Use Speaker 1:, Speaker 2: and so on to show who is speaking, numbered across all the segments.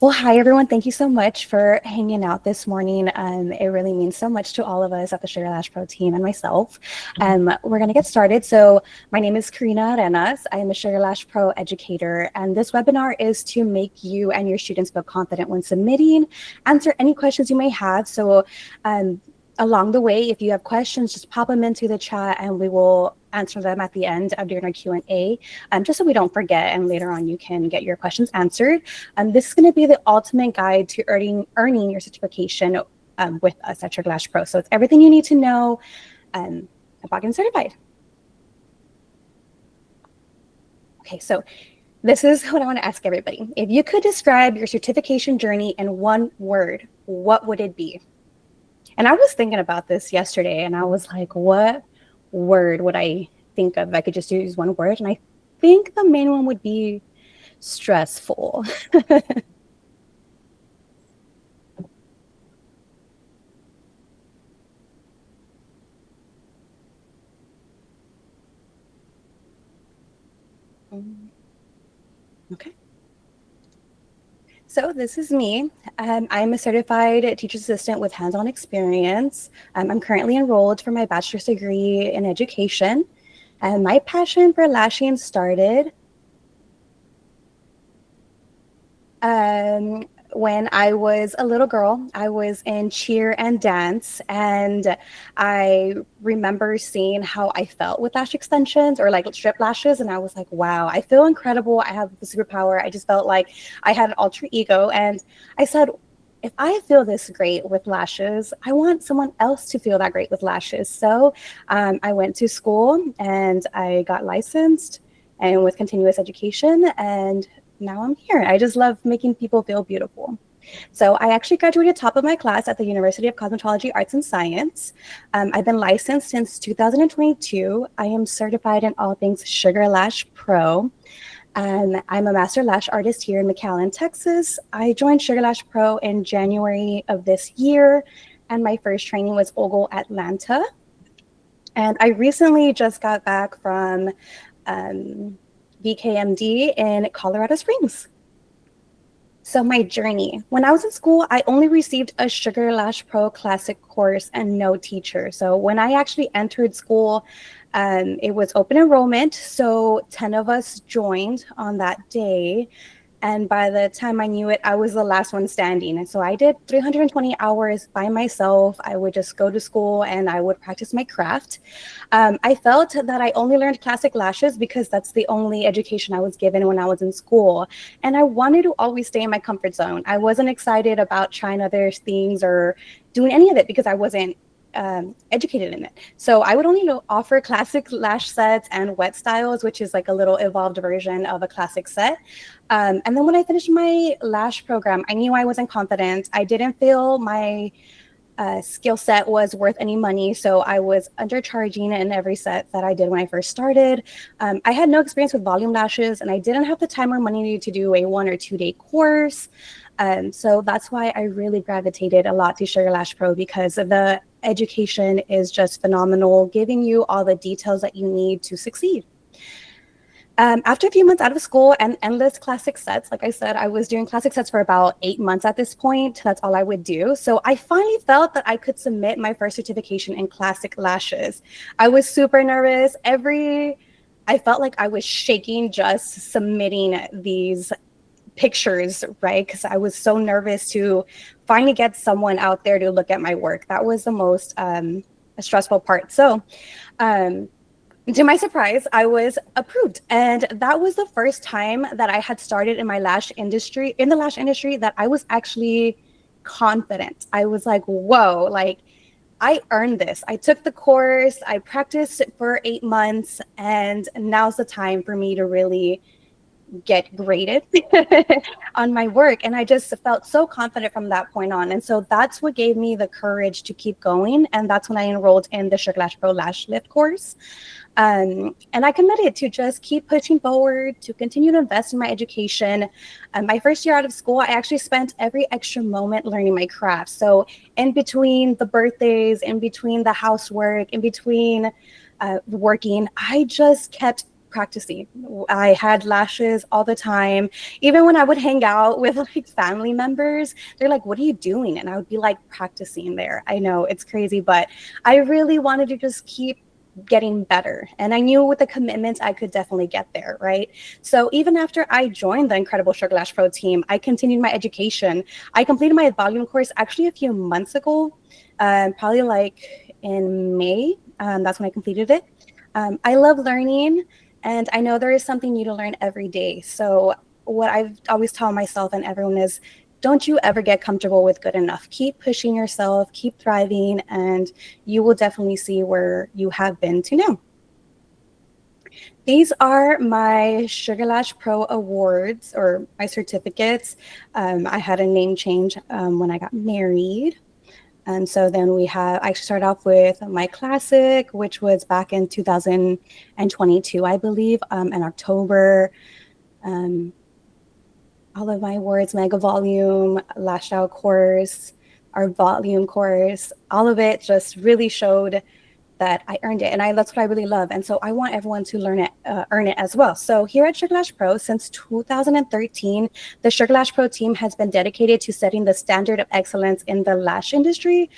Speaker 1: Well, hi everyone. Thank you so much for hanging out this morning. It really means so much to all of us at the Sugarlash PRO team and myself. We're going to get started. So my name is Carina. I am a Sugarlash PRO educator, and this webinar is to make you and your students feel confident when submitting, answer any questions you may have. So along the way, if you have questions, just pop them into the chat and we will answer them at the end during our Q&A, just so we don't forget and later on you can get your questions answered. This is going to be the ultimate guide to earning your certification with us at Sugarlash PRO. So it's everything you need to know about getting certified. Okay, so this is what I want to ask everybody. If you could describe your certification journey in one word, what would it be? And I was thinking about this yesterday and I was like, what word would I think of if I could just use one word? And I think the main one would be stressful. Okay. So this is me. I'm a certified teacher's assistant with hands-on experience. I'm currently enrolled for my bachelor's degree in education. And my passion for lashing started when I was a little girl. I was in cheer and dance, and I remember seeing how I felt with lash extensions or like strip lashes, and I was like, wow, I feel incredible. I have the superpower. I just felt like I had an alter ego, and I said, if I feel this great with lashes, I want someone else to feel that great with lashes. So I went to school and I got licensed and with continuous education, and now I'm here. I just love making people feel beautiful. So I actually graduated top of my class at the University of Cosmetology, Arts and Science. I've been licensed since 2022. I am certified in all things Sugarlash PRO. I'm a master lash artist here in McAllen, Texas. I joined Sugarlash PRO in January of this year, and my first training was Ogle, Atlanta. And I recently just got back from VKMD in Colorado Springs. So my journey, when I was in school, I only received a Sugarlash PRO Classic course and no teacher. So when I actually entered school, it was open enrollment. So 10 of us joined on that day. And by the time I knew it, I was the last one standing. And so I did 320 hours by myself. I would just go to school and I would practice my craft. I felt that I only learned classic lashes because that's the only education I was given when I was in school. And I wanted to always stay in my comfort zone. I wasn't excited about trying other things or doing any of it because I wasn't educated in it. So I would only offer classic lash sets and wet styles, which is like a little evolved version of a classic set. And then when I finished my lash program, I knew I wasn't confident. I didn't feel my skill set was worth any money. So I was undercharging in every set that I did when I first started. I had no experience with volume lashes, and I didn't have the time or money to do a 1 or 2 day course. So that's why I really gravitated a lot to Sugarlash PRO, because the education is just phenomenal, giving you all the details that you need to succeed. After a few months out of school and endless classic sets, like I said, I was doing classic sets for about 8 months at this point. That's all I would do. So I finally felt that I could submit my first certification in classic lashes. I was super nervous. I felt like I was shaking just submitting these pictures, right? Because I was so nervous to finally get someone out there to look at my work. That was the most stressful part. So to my surprise, I was approved. And that was the first time that I had started in the lash industry, that I was actually confident. I was like, whoa, like I earned this. I took the course, I practiced for 8 months, and now's the time for me to really get graded on my work. And I just felt so confident from that point on. And so that's what gave me the courage to keep going. And that's when I enrolled in the Sugarlash PRO Lash Lift course. And I committed to just keep pushing forward, to continue to invest in my education. My first year out of school, I actually spent every extra moment learning my craft. So in between the birthdays, in between the housework, in between working, I just kept practicing. I had lashes all the time. Even when I would hang out with like family members, they're like, "What are you doing?" And I would be like practicing there. I know it's crazy, but I really wanted to just keep getting better. And I knew with the commitment, I could definitely get there, right? So even after I joined the incredible Sugarlash Pro team, I continued my education. I completed my volume course actually a few months ago, probably like in May. That's when I completed it. I love learning, and I know there is something new to learn every day. So what I've always taught myself and everyone is, don't you ever get comfortable with good enough. Keep pushing yourself, keep thriving, and you will definitely see where you have been to now. These are my Sugarlash Pro awards, or my certificates. I had a name change when I got married. And so then I started off with my classic, which was back in 2022, I believe, in October. All of my awards, mega volume, lash out course, our volume course, all of it just really showed that I earned it. And that's what I really love. And so I want everyone to earn it as well. So here at Sugarlash Pro, since 2013, the Sugarlash Pro team has been dedicated to setting the standard of excellence in the lash industry.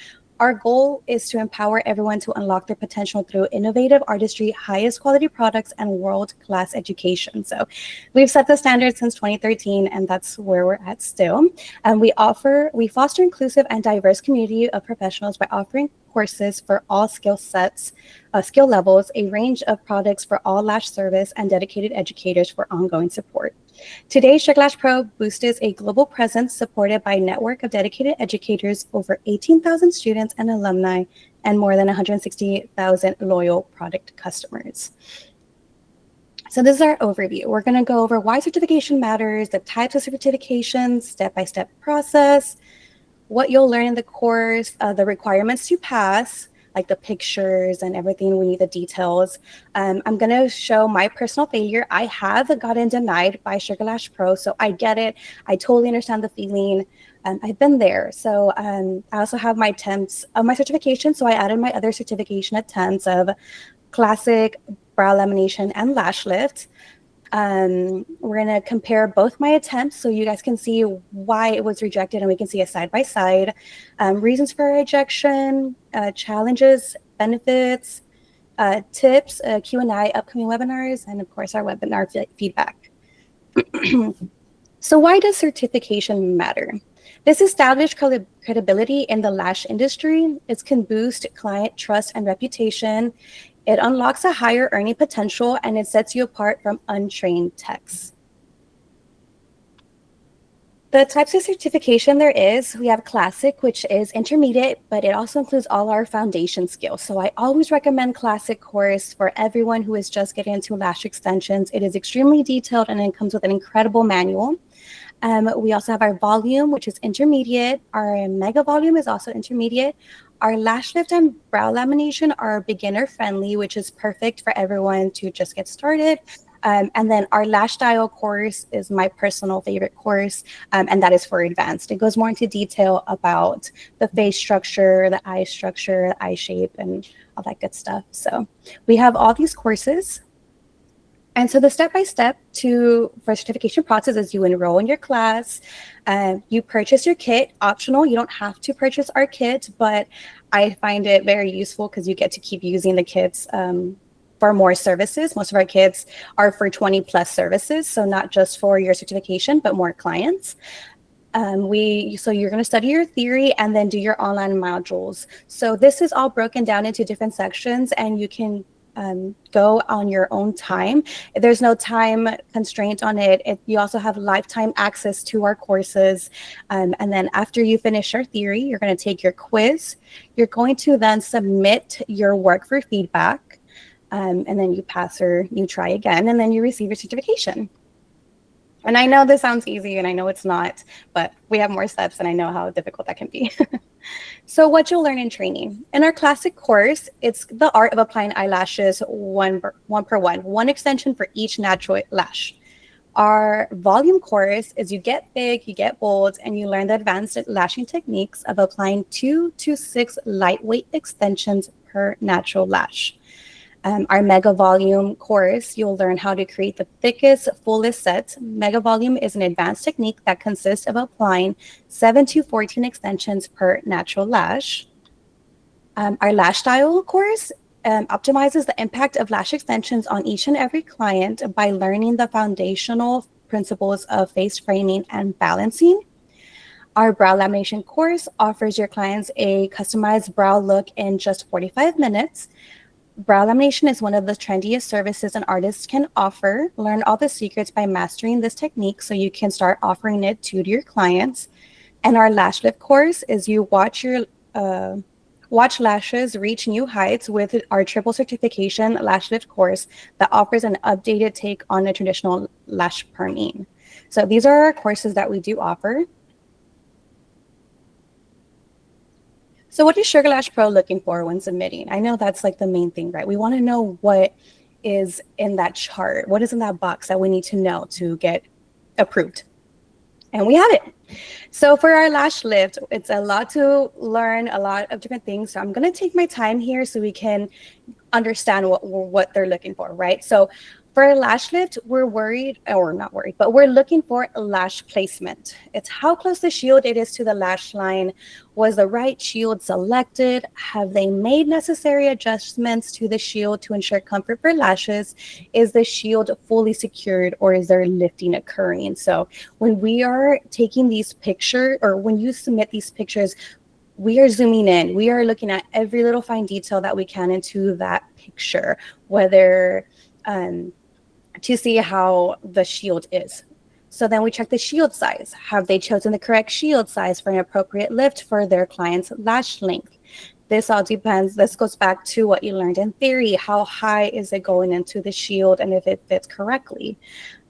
Speaker 1: Our goal is to empower everyone to unlock their potential through innovative artistry, highest quality products, and world-class education. So we've set the standard since 2013, and that's where we're at still. And we foster inclusive and diverse community of professionals by offering courses for all skill sets, skill levels, a range of products for all lash service, and dedicated educators for ongoing support. Today, Sugarlash Pro boasts a global presence supported by a network of dedicated educators, over 18,000 students and alumni, and more than 160,000 loyal product customers. So this is our overview. We're going to go over why certification matters, the types of certifications, step-by-step process, what you'll learn in the course, the requirements to pass, like the pictures and everything. We need the details. I'm going to show my personal failure. I have gotten denied by Sugarlash Pro, so I get it. I totally understand the feeling. I've been there. So I also have my attempts of my certification. So I added my other certification attempts of classic, brow lamination, and lash lift. We're going to compare both my attempts so you guys can see why it was rejected, and we can see it side by side. Reasons for rejection, challenges, benefits, tips, Q&A, upcoming webinars, and of course our webinar feedback. So why does certification matter? This established credibility in the lash industry. It can boost client trust and reputation. It unlocks a higher earning potential, and it sets you apart from untrained techs. The types of certification there is, we have classic, which is intermediate, but it also includes all our foundation skills. So I always recommend classic course for everyone who is just getting into lash extensions. It is extremely detailed, and it comes with an incredible manual. We also have our volume, which is intermediate. Our mega volume is also intermediate. Our lash lift and brow lamination are beginner friendly, which is perfect for everyone to just get started. And then our lash style course is my personal favorite course, and that is for advanced. It goes more into detail about the face structure, the eye shape, and all that good stuff. So we have all these courses. And so the step-by-step for certification process is you enroll in your class, you purchase your kit, optional. You don't have to purchase our kit, but I find it very useful because you get to keep using the kits for more services. Most of our kits are for 20+ services, so not just for your certification, but more clients. So you're going to study your theory and then do your online modules. So this is all broken down into different sections, and you can go on your own time. There's no time constraint on it. You also have lifetime access to our courses. And then after you finish your theory, you're going to take your quiz. You're going to then submit your work for feedback. And then you pass or you try again, and then you receive your certification. And I know this sounds easy, and I know it's not, but we have more steps, and I know how difficult that can be. So what you'll learn in training. In our classic course, it's the art of applying eyelashes one per one extension for each natural lash. Our volume course is you get big, you get bold, and you learn the advanced lashing techniques of applying 2 to 6 lightweight extensions per natural lash. Our mega volume course, you'll learn how to create the thickest, fullest set. Mega volume is an advanced technique that consists of applying 7 to 14 extensions per natural lash. Our lash style course optimizes the impact of lash extensions on each and every client by learning the foundational principles of face framing and balancing. Our brow lamination course offers your clients a customized brow look in just 45 minutes. Brow lamination is one of the trendiest services an artist can offer. Learn all the secrets by mastering this technique so you can start offering it to your clients. And our lash lift course is you watch lashes reach new heights with our triple certification lash lift course that offers an updated take on a traditional lash perming. So these are our courses that we do offer. So what is Sugarlash Pro looking for when submitting? I know that's like the main thing, right? We want to know what is in that chart. What is in that box that we need to know to get approved? And we have it. So for our lash lift, it's a lot to learn, a lot of different things. So I'm going to take my time here so we can understand what they're looking for, right? So for a lash lift, we're worried, or not worried, but we're looking for lash placement. It's how close the shield it is to the lash line. Was the right shield selected? Have they made necessary adjustments to the shield to ensure comfort for lashes? Is the shield fully secured, or is there lifting occurring? So when we are taking these pictures, or when you submit these pictures, we are zooming in. We are looking at every little fine detail that we can into that picture, whether to see how the shield is. So then we check the shield size. Have they chosen the correct shield size for an appropriate lift for their client's lash length? This all depends. This goes back to what you learned in theory. How high is it going into the shield and if it fits correctly?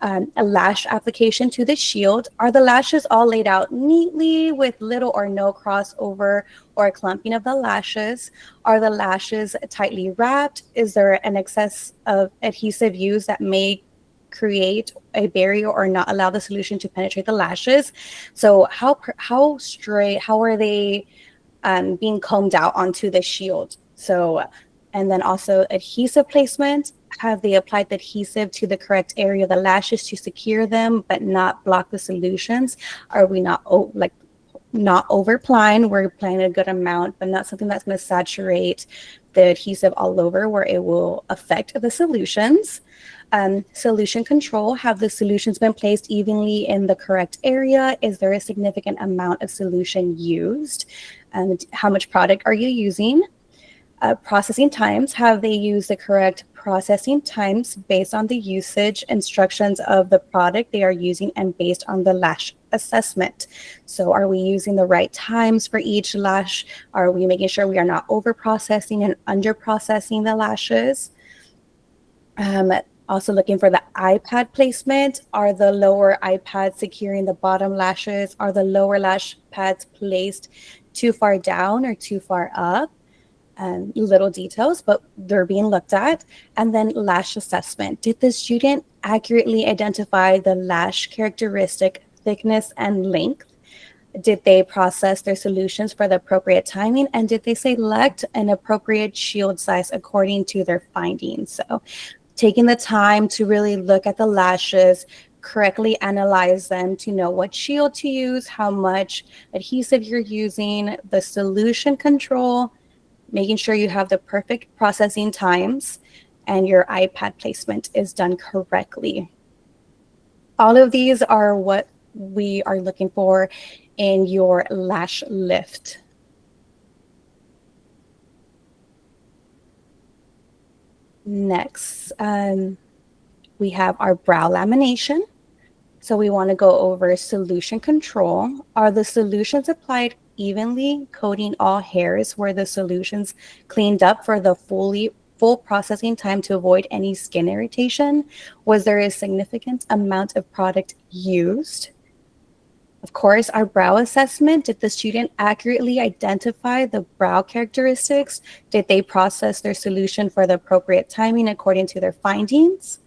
Speaker 1: A lash application to the shield. Are the lashes all laid out neatly with little or no crossover or clumping of the lashes? Are the lashes tightly wrapped? Is there an excess of adhesive used that may create a barrier or not allow the solution to penetrate the lashes? So how straight, how are they being combed out onto the shield? So, and then also adhesive placement. Have they applied the adhesive to the correct area of the lashes to secure them but not block the solutions? Are we not not over applying? We're applying a good amount, but not something that's going to saturate the adhesive all over where it will affect the solutions. Solution control. Have the solutions been placed evenly in the correct area? Is there a significant amount of solution used? How much product are you using? Processing times. Have they used the correct processing times based on the usage instructions of the product they are using and based on the lash assessment? So are we using the right times for each lash? Are we making sure we are not over processing and under processing the lashes? Also looking for the iPad placement. Are the lower iPads securing the bottom lashes? Are the lower lash pads placed too far down or too far up? Little details, but they're being looked at. And then lash assessment. Did the student accurately identify the lash characteristic thickness and length? Did they process their solutions for the appropriate timing? And did they select an appropriate shield size according to their findings? So taking the time to really look at the lashes, correctly analyze them to know what shield to use, how much adhesive you're using, the solution control, making sure you have the perfect processing times and your iPad placement is done correctly. All of these are what we are looking for in your lash lift. Next, we have our brow lamination. So we want to go over solution control. Are the solutions applied evenly, coating all hairs? Were the solutions cleaned up for the full processing time to avoid any skin irritation? Was there a significant amount of product used? Of course, our brow assessment. Did the student accurately identify the brow characteristics? Did they process their solution for the appropriate timing according to their findings?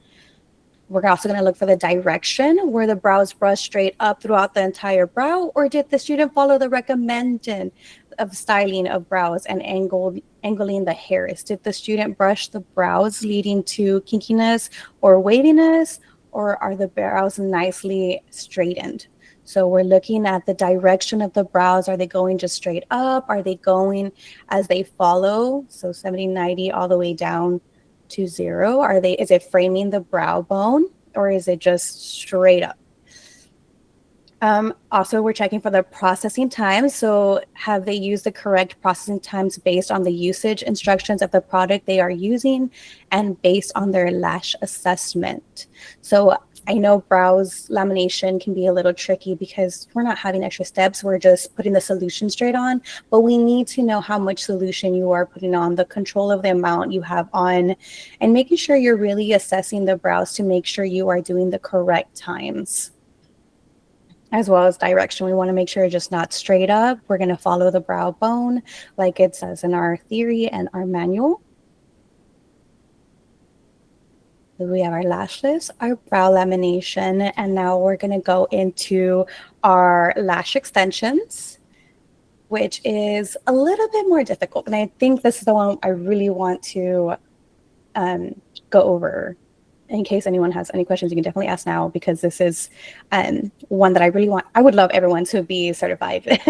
Speaker 1: We're also going to look for the direction. Were the brows brushed straight up throughout the entire brow, or did the student follow the of styling of brows and angling the hairs. Did the student brush the brows leading to kinkiness or waviness, or are the brows nicely straightened? So we're looking at the direction of the brows. Are they going just straight up? Are they going as they follow? So 70, 90 all the way down to 0. Is it framing the brow bone, or is it just straight up? Also, we're checking for the processing time. So have they used the correct processing times based on the usage instructions of the product they are using and based on their lash assessment? So I know brows lamination can be a little tricky because we're not having extra steps. We're just putting the solution straight on, but we need to know how much solution you are putting on, the control of the amount you have on, and making sure you're really assessing the brows to make sure you are doing the correct times. As well as direction. We want to make sure it's just not straight up. We're going to follow the brow bone like it says in our theory and our manual. So we have our lash lifts, our brow lamination, and now we're going to go into our lash extensions, which is a little bit more difficult. And I think this is the one I really want to go over. In case anyone has any questions, you can definitely ask now, because this is one that I would love everyone to be certified.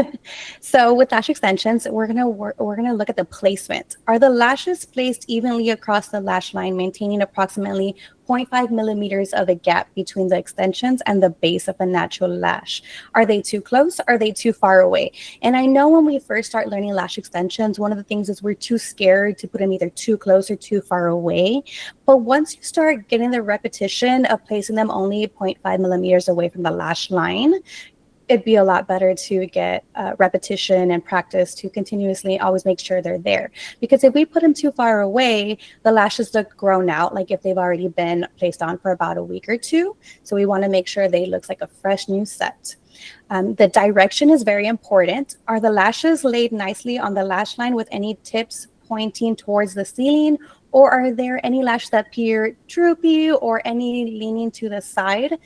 Speaker 1: So with lash extensions, we're gonna look at the placement. Are the lashes placed evenly across the lash line, maintaining approximately 0.5 millimeters of a gap between the extensions and the base of a natural lash? Are they too close? Are they too far away? And I know when we first start learning lash extensions, one of the things is we're too scared to put them either too close or too far away. But once you start getting the repetition of placing them only 0.5 millimeters away from the lash line, it'd be a lot better to get repetition and practice to continuously always make sure they're there. Because if we put them too far away, the lashes look grown out, like if they've already been placed on for about a week or two. So we want to make sure they look like a fresh new set. The direction is very important. Are the lashes laid nicely on the lash line with any tips pointing towards the ceiling? Or are there any lashes that appear droopy or any leaning to the side?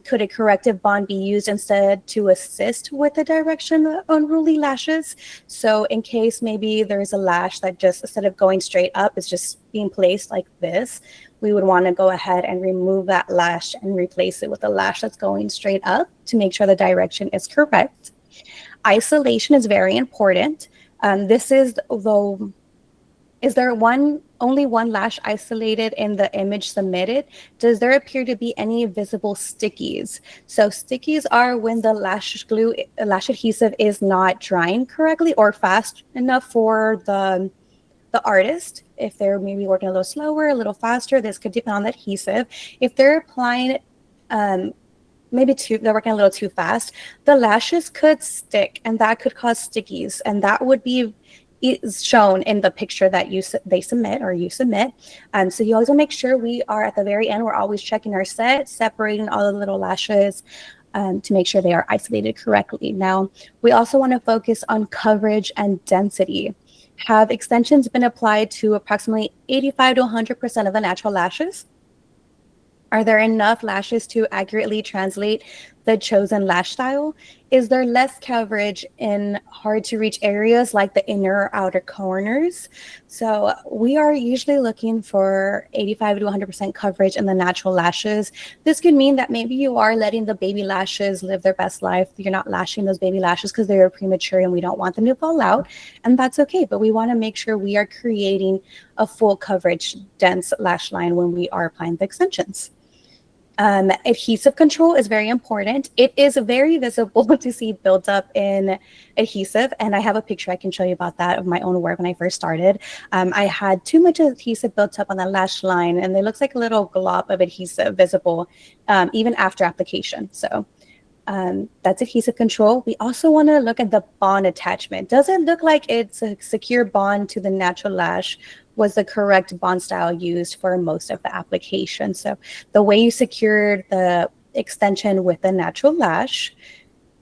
Speaker 1: Could a corrective bond be used instead to assist with the direction of unruly lashes? So in case maybe there's a lash that just, instead of going straight up, is just being placed like this, we would want to go ahead and remove that lash and replace it with a lash that's going straight up to make sure the direction is correct. Isolation is very important. Is there only one lash isolated in the image submitted? Does there appear to be any visible stickies? So stickies are when the lash adhesive is not drying correctly or fast enough for the artist. If they're maybe working a little slower, a little faster, this could depend on the adhesive. If they're applying they're working a little too fast, the lashes could stick, and that could cause stickies, and that would be is shown in the picture that you submit. So you always want to make sure we are at the very end. We're always checking our set, separating all the little lashes to make sure they are isolated correctly. Now, we also want to focus on coverage and density. Have extensions been applied to approximately 85 to 100% of the natural lashes? Are there enough lashes to accurately translate the chosen lash style? Is there less coverage in hard to reach areas like the inner or outer corners? So we are usually looking for 85 to 100% coverage in the natural lashes. This could mean that maybe you are letting the baby lashes live their best life. You're not lashing those baby lashes because they are premature and we don't want them to fall out. And that's okay, but we want to make sure we are creating a full coverage, dense lash line when we are applying the extensions. Adhesive control is very important. It is very visible to see built up in adhesive, and I have a picture I can show you about that of my own work when I first started. I had too much adhesive built up on the lash line, and it looks like a little glob of adhesive visible even after application. So that's adhesive control. We also want to look at the bond attachment. Does it look like it's a secure bond to the natural lash? Was the correct bond style used for most of the application? So the way you secured the extension with the natural lash,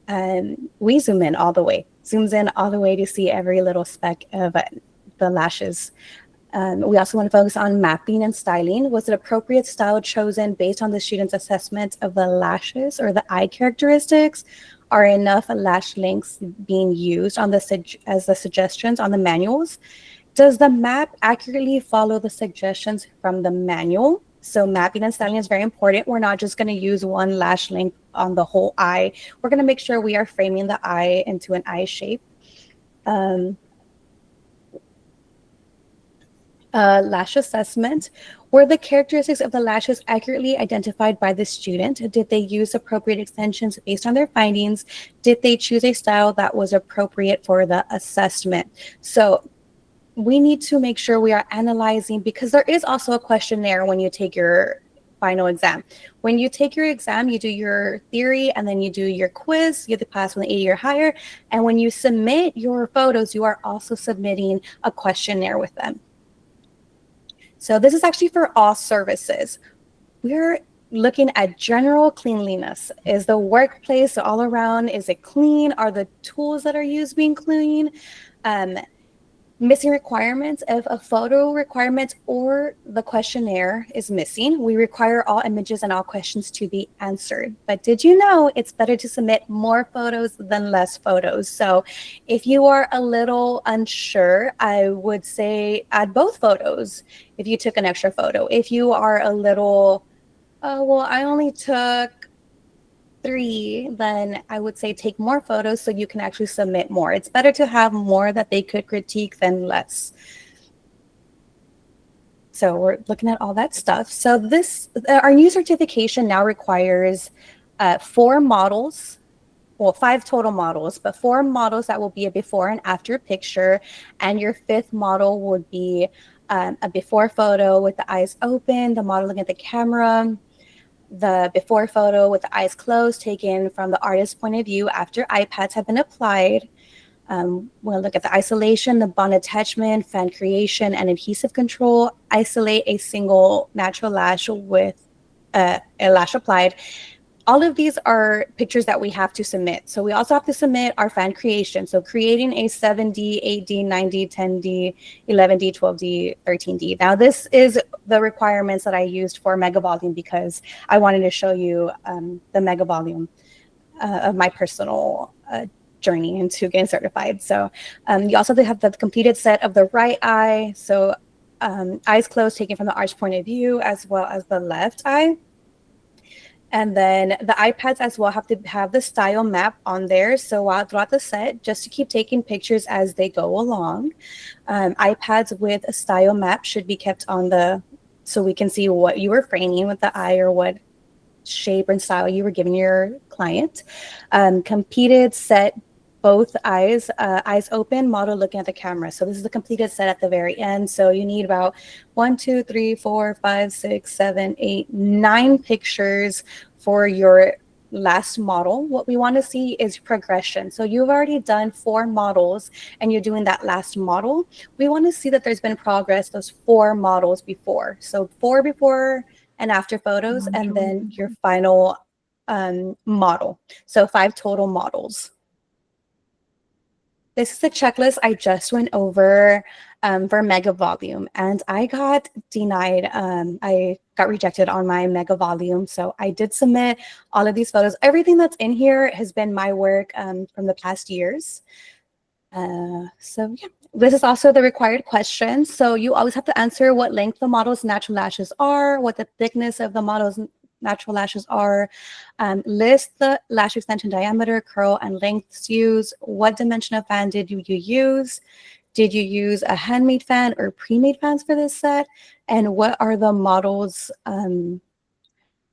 Speaker 1: we zooms in all the way to see every little speck of the lashes. We also want to focus on mapping and styling. Was the appropriate style chosen based on the student's assessment of the lashes or the eye characteristics? Are enough lash lengths being used on as the suggestions on the manuals? Does the map accurately follow the suggestions from the manual? So mapping and styling is very important. We're not just going to use one lash length on the whole eye. We're going to make sure we are framing the eye into an eye shape. Lash assessment. Were the characteristics of the lashes accurately identified by the student? Did they use appropriate extensions based on their findings? Did they choose a style that was appropriate for the assessment? So we need to make sure we are analyzing, because there is also a questionnaire when you take your final exam. When you take your exam, you do your theory and then you do your quiz. You have to pass with an 80 or higher. And when you submit your photos, you are also submitting a questionnaire with them. So this is actually for all services. We're looking at general cleanliness. Is the workplace all around, is it clean? Are the tools that are used being clean? Missing requirements. If a photo requirement or the questionnaire is missing, we require all images and all questions to be answered. But did you know it's better to submit more photos than less photos? So if you are a little unsure, I would say add both photos if you took an extra photo. If you are a little, oh, well, I only took 3, then I would say take more photos so you can actually submit more. It's better to have more that they could critique than less. So we're looking at all that stuff. So our new certification now requires 4 models, well, 5 total models, but 4 models that will be a before and after picture. And your 5th model would be a before photo with the eyes open, the model looking at the camera, the before photo with the eyes closed, taken from the artist's point of view after iPads have been applied. We'll look at the isolation, the bond attachment, fan creation, and adhesive control. Isolate a single natural lash with a lash applied. All of these are pictures that we have to submit. So we also have to submit our fan creation. So creating a 7D, 8D, 9D, 10D, 11D, 12D, 13D. Now this is the requirements that I used for mega volume because I wanted to show you the mega volume of my personal journey into getting certified. So you also have the completed set of the right eye. So eyes closed, taken from the art's point of view, as well as the left eye. And then the iPads as well have to have the style map on there. So throughout the set, just to keep taking pictures as they go along. iPads with a style map should be kept on so we can see what you were framing with the eye or what shape and style you were giving your client. Completed set, both eyes open, model looking at the camera. So this is the completed set at the very end. So you need about 1, 2, 3, 4, 5, 6, 7, 8, 9 pictures for your last model. What we want to see is progression. So you've already done 4 models and you're doing that last model. We want to see that there's been progress those 4 models before. So 4 before and after photos, and then your final model. So 5 total models. This is the checklist I just went over for mega volume, and I got denied. I got rejected on my mega volume. So I did submit all of these photos. Everything that's in here has been my work from the past years. So yeah, this is also the required question. So you always have to answer what length the model's natural lashes are, what the thickness of the model's natural lashes are, list the lash extension diameter, curl, and lengths used, what dimension of fan did you use, did you use a handmade fan or pre-made fans for this set, and what are the models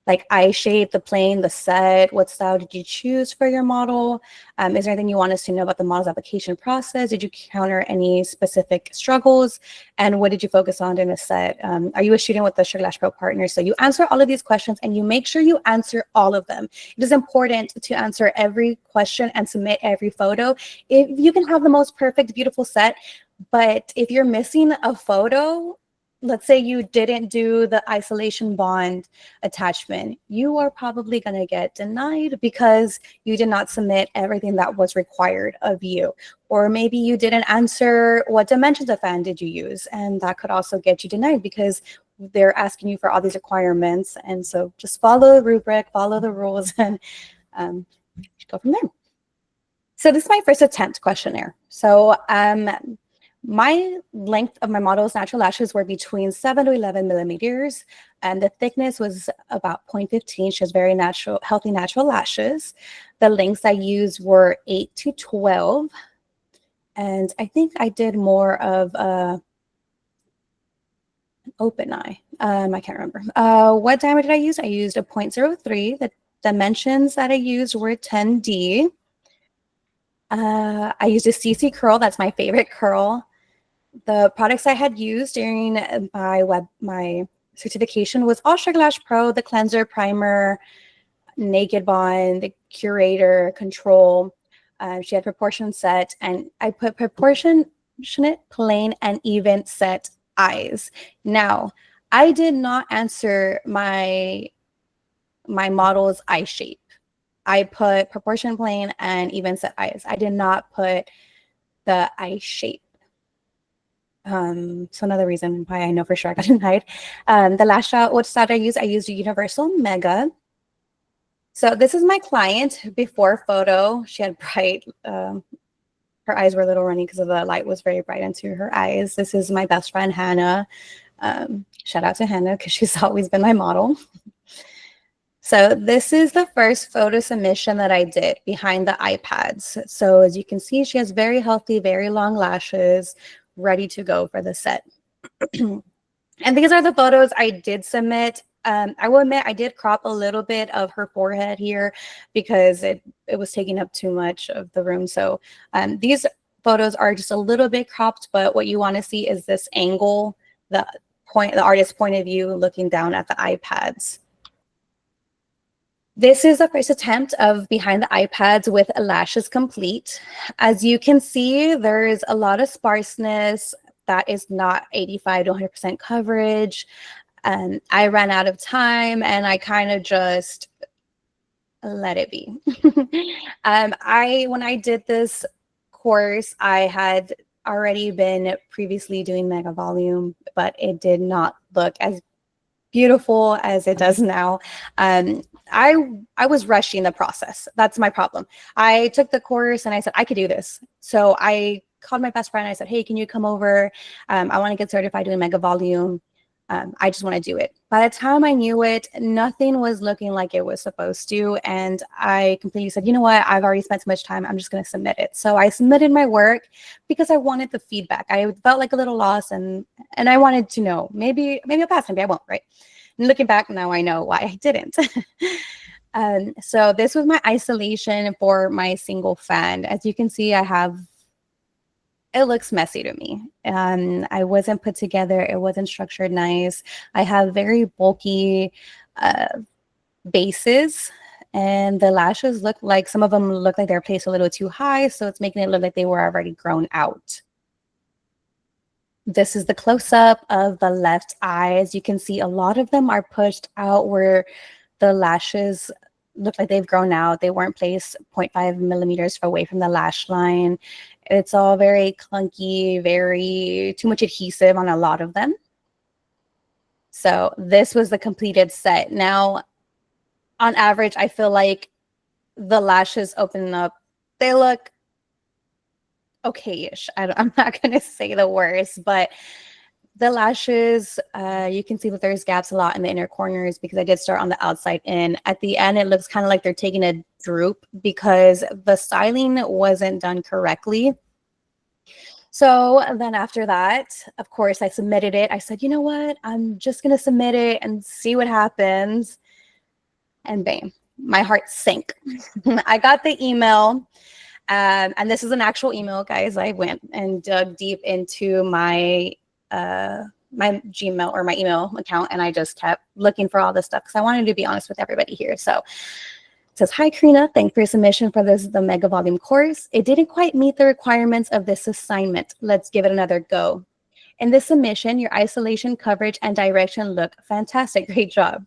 Speaker 1: like eye shape, the plane, the set, what style did you choose for your model? Is there anything you want us to know about the model's application process? Did you encounter any specific struggles? And what did you focus on in a set? Are you a student with the Sugarlash PRO partner? So you answer all of these questions and you make sure you answer all of them. It is important to answer every question and submit every photo. If you can have the most perfect, beautiful set, but if you're missing a photo, let's say you didn't do the isolation bond attachment, you are probably going to get denied because you did not submit everything that was required of you. Or maybe you didn't answer what dimensions of fan did you use, and that could also get you denied because they're asking you for all these requirements. And so just follow the rubric, follow the rules, and go from there. So this is my first attempt questionnaire. So my length of my model's natural lashes were between 7 to 11 millimeters, and the thickness was about 0.15. She has very natural, healthy natural lashes. The lengths I used were 8 to 12, and I think I did more of an open eye. I can't remember. What diameter did I use? I used a 0.03. The dimensions that I used were 10D. I used a CC curl. That's my favorite curl. The products I had used during my certification was all Sugarlash PRO, the cleanser, primer, naked bond, the curator, control. She had proportion set, and I put proportionate, plain, and even set eyes. Now, I did not answer my model's eye shape. I put proportion, plain, and even set eyes. I did not put the eye shape. So another reason why I know for sure I got denied. The lash out, what style I used a Universal Mega. So this is my client before photo. She had bright, her eyes were a little runny because of the light was very bright into her eyes. This is my best friend, Hannah. Shout out to Hannah because she's always been my model. So this is the first photo submission that I did behind the iPads. So as you can see, she has very healthy, very long lashes, ready to go for the set. And these are the photos I did submit. I will admit I did crop a little bit of her forehead here because it was taking up too much of the room. So these photos are just a little bit cropped, but what you want to see is this angle, the artist's point of view looking down at the iPads. This is the first attempt of behind the iPads with lashes complete. As you can see, there's a lot of sparseness. That is not 85 to 100% coverage. I ran out of time and I kind of just let it be. When I did this course, I had already been previously doing mega volume, but it did not look as beautiful as it does now. I was rushing the process. That's my problem. I took the course and I said, I could do this. So I called my best friend. I said, hey, can you come over? I want to get certified doing mega volume. I just want to do it. By the time I knew it, nothing was looking like it was supposed to. And I completely said, you know what? I've already spent so much time. I'm just going to submit it. So I submitted my work because I wanted the feedback. I felt like a little lost and I wanted to know, maybe I'll pass, maybe I won't, right? And looking back now, I know why I didn't. So this was my isolation for my single fan. As you can see, it looks messy to me. I wasn't put together. It wasn't structured nice. I have very bulky bases, and the lashes look like, some of them look like they're placed a little too high, so it's making it look like they were already grown out. This is the close-up of the left eye. As you can see, a lot of them are pushed out where the lashes look like they've grown out. They weren't placed 0.5 millimeters away from the lash line. It's all very clunky, very too much adhesive on a lot of them. So this was the completed set. Now, on average, I feel like the lashes open up. They look okay-ish. I'm not going to say the worst, but the lashes, you can see that there's gaps a lot in the inner corners because I did start on the outside in. At the end, it looks kind of like they're taking a droop because the styling wasn't done correctly. So then after that, of course, I submitted it. I said, you know what? I'm just going to submit it and see what happens. And bam, my heart sank. I got the email. And this is an actual email, guys. I went and dug deep into my my Gmail or my email account, and I just kept looking for all this stuff because I wanted to be honest with everybody here. So it says, hi, Carina. Thanks for your submission for the mega volume course. It didn't quite meet the requirements of this assignment. Let's give it another go. In this submission, your isolation, coverage, and direction look fantastic. Great job.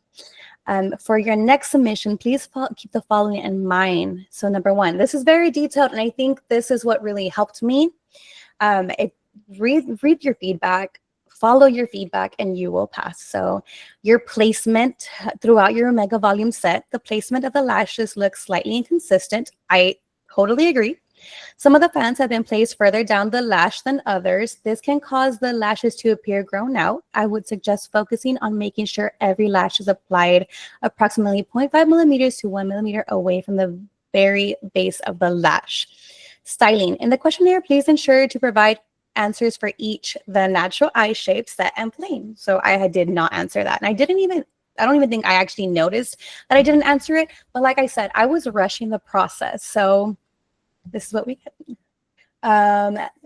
Speaker 1: For your next submission, please keep the following in mind. So number one, this is very detailed, and I think this is what really helped me. Read your feedback, follow your feedback, and you will pass. So your placement throughout your mega volume set, the placement of the lashes looks slightly inconsistent. I totally agree. Some of the fans have been placed further down the lash than others. This can cause the lashes to appear grown out. I would suggest focusing on making sure every lash is applied approximately 0.5 millimeters to 1 millimeter away from the very base of the lash. Styling. In the questionnaire, please ensure to provide answers for each the natural eye shape, set, and plain. So I did not answer that. And I don't even think I actually noticed that I didn't answer it. But like I said, I was rushing the process. So this is what we get.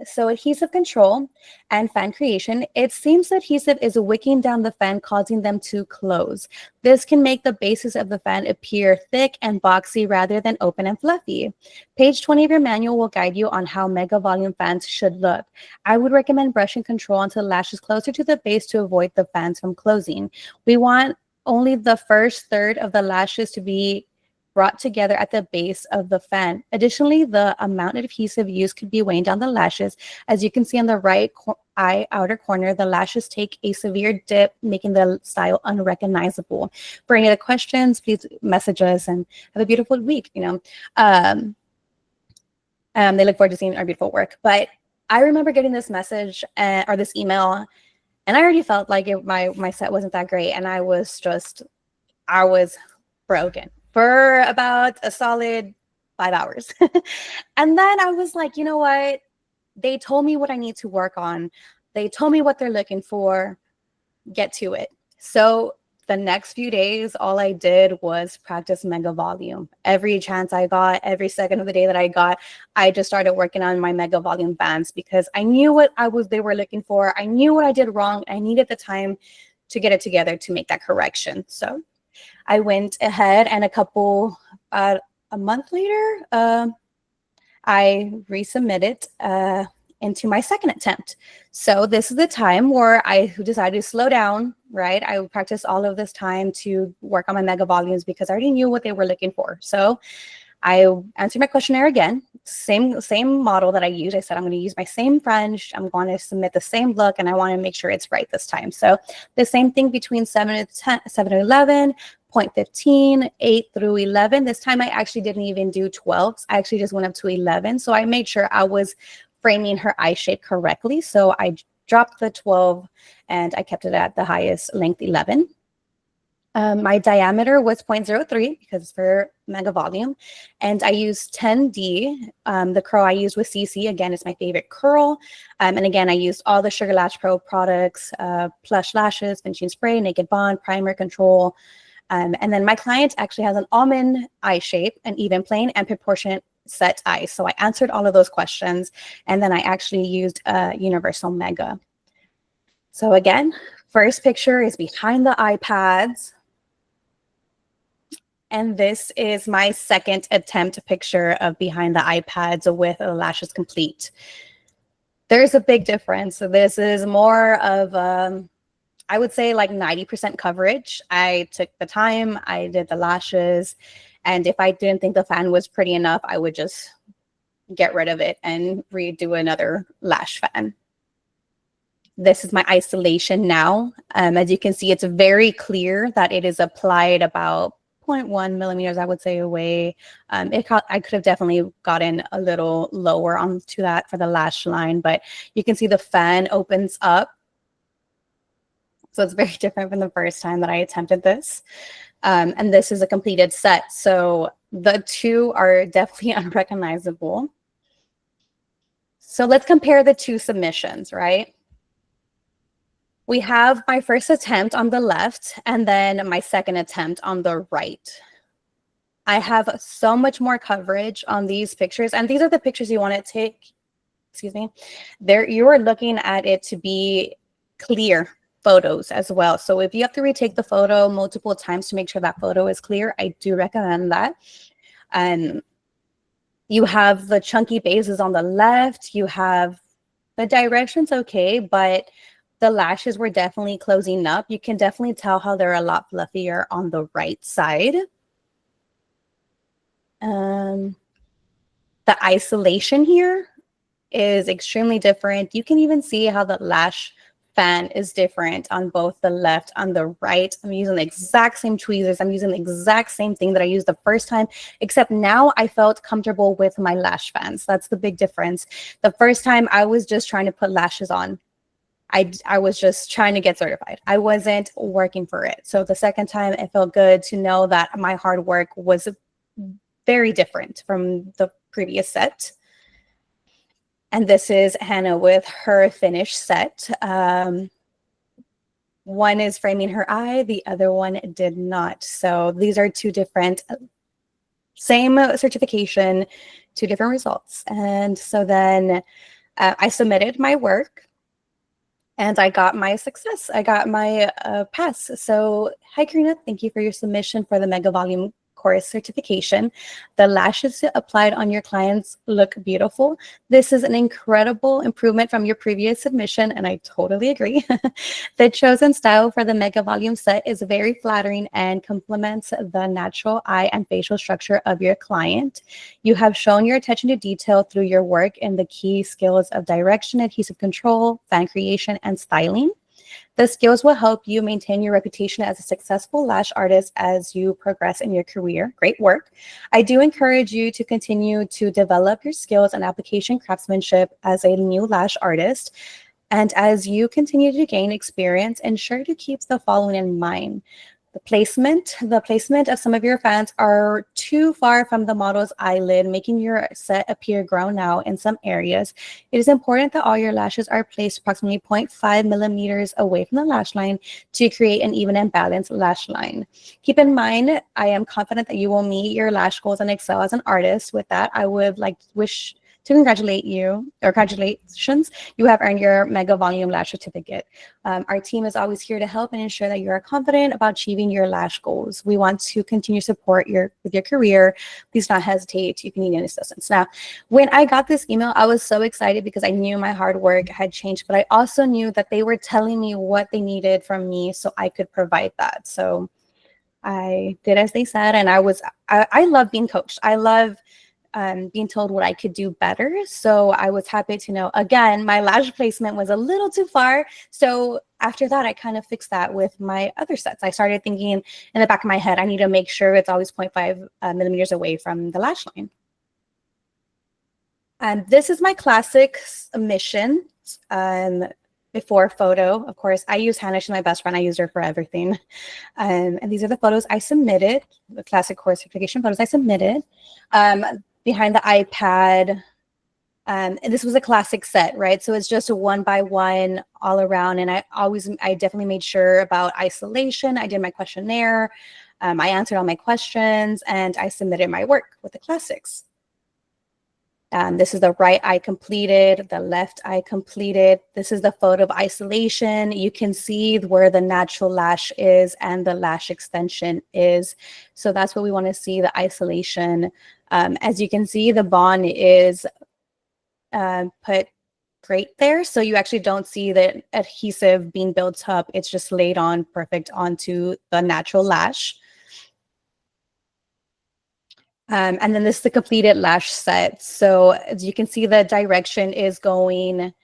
Speaker 1: So adhesive control and fan creation. It seems adhesive is wicking down the fan, causing them to close. This can make the bases of the fan appear thick and boxy rather than open and fluffy. Page 20 of your manual will guide you on how mega volume fans should look. I would recommend brushing control until lashes closer to the base to avoid the fans from closing. We want only the first third of the lashes to be brought together at the base of the fan. Additionally, the amount of adhesive used could be weighing down the lashes. As you can see on the right eye outer corner, the lashes take a severe dip, making the style unrecognizable. For any other questions, please message us and have a beautiful week. They look forward to seeing our beautiful work. But I remember getting this message or this email, and I already felt like my set wasn't that great, and I was broken for about a solid 5 hours. And then I was like, you know what? They told me what I need to work on. They told me what they're looking for. Get to it. So the next few days, all I did was practice mega volume. Every chance I got, every second of the day that I got, I just started working on my mega volume bands because I knew what they were looking for. I knew what I did wrong. I needed the time to get it together to make that correction. So I went ahead and a month later, I resubmitted into my second attempt. So this is the time where I decided to slow down, right? I practiced all of this time to work on my mega volumes because I already knew what they were looking for. So I answered my questionnaire again, same model that I used. I said, I'm going to use my same French. I'm going to submit the same look, and I want to make sure it's right this time. So the same thing between 7 to 11, 0.15, 8 through 11. This time I actually didn't even do 12s. I actually just went up to 11. So I made sure I was framing her eye shape correctly. So I dropped the 12 and I kept it at the highest length, 11. My diameter was 0.03 because for mega volume, and I used 10D. The curl I used was CC. Again, it's my favorite curl. And again, I used all the Sugarlash PRO products, Plush Lashes, Finishing Spray, Naked Bond, Primer Control. And then my client actually has an almond eye shape, an even plane, and proportionate set eyes. So I answered all of those questions, and then I actually used Universal Mega. So again, first picture is behind the iPads. And this is my second attempt picture of behind the iPads with the lashes complete. There's a big difference. So this is more of, I would say like 90% coverage. I took the time, I did the lashes, and if I didn't think the fan was pretty enough, I would just get rid of it and redo another lash fan. This is my isolation now. As you can see, it's very clear that it is applied about 0.1 millimeters, I would say, away. I could have definitely gotten a little lower onto that for the lash line, but you can see the fan opens up. So it's very different from the first time that I attempted this. And this is a completed set. So the two are definitely unrecognizable. So let's compare the two submissions, right? We have my first attempt on the left and then my second attempt on the right. I have so much more coverage on these pictures, and these are the pictures you want to take. Excuse me. There, you are looking at it to be clear photos as well. So if you have to retake the photo multiple times to make sure that photo is clear, I do recommend that. You have the chunky bases on the left. You have the directions okay, but the lashes were definitely closing up. You can definitely tell how they're a lot fluffier on the right side. The isolation here is extremely different. You can even see how the lash fan is different on both the left and the right. I'm using the exact same tweezers. I'm using the exact same thing that I used the first time, except now I felt comfortable with my lash fans. That's the big difference. The first time I was just trying to put lashes on. I was just trying to get certified. I wasn't working for it. So the second time it felt good to know that my hard work was very different from the previous set. And this is Hannah with her finished set. One is framing her eye, the other one did not. So these are two different, same certification, two different results. And so then I submitted my work and I got my success. I got my pass. So hi, Carina. Thank you for your submission for the Mega Volume course certification. The lashes applied on your clients look beautiful. This is an incredible improvement from your previous submission, and I totally agree. The chosen style for the Mega Volume set is very flattering and complements the natural eye and facial structure of your client. You have shown your attention to detail through your work in the key skills of direction, adhesive control, fan creation, and styling. The skills will help you maintain your reputation as a successful lash artist as you progress in your career. Great work. I do encourage you to continue to develop your skills and application craftsmanship as a new lash artist. And as you continue to gain experience, ensure to keep the following in mind. The placement of some of your fans are too far from the model's eyelid, making your set appear grown out in some areas. It is important that all your lashes are placed approximately 0.5 millimeters away from the lash line to create an even and balanced lash line. Keep in mind, I am confident that you will meet your lash goals and excel as an artist. With that, I would like to wish to congratulate you, or congratulations, you have earned your Mega Volume Lash Certificate. Our team is always here to help and ensure that you are confident about achieving your lash goals. We want to continue to support with your career. Please do not hesitate if you need any assistance. Now, when I got this email, I was so excited because I knew my hard work had changed, but I also knew that they were telling me what they needed from me so I could provide that. So I did as they said, and I love being coached. I love being told what I could do better. So I was happy to know, again, my lash placement was a little too far. So after that, I kind of fixed that with my other sets. I started thinking in the back of my head, I need to make sure it's always 0.5 millimeters away from the lash line. This is my classic submission before photo. Of course, I use Hannah. She's my best friend. I use her for everything. And these are the photos I submitted, the classic course certification photos I submitted. Behind the iPad. And this was a classic set, right? So it's just a 1-by-1 all around. And I definitely made sure about isolation. I did my questionnaire. I answered all my questions and I submitted my work with the classics. This is the right eye completed, the left eye completed. This is the photo of isolation. You can see where the natural lash is and the lash extension is. So that's what we want to see, the isolation. As you can see, the bond is put great there. So you actually don't see the adhesive being built up. It's just laid on perfect onto the natural lash. And then this is the completed lash set. So as you can see, the direction is going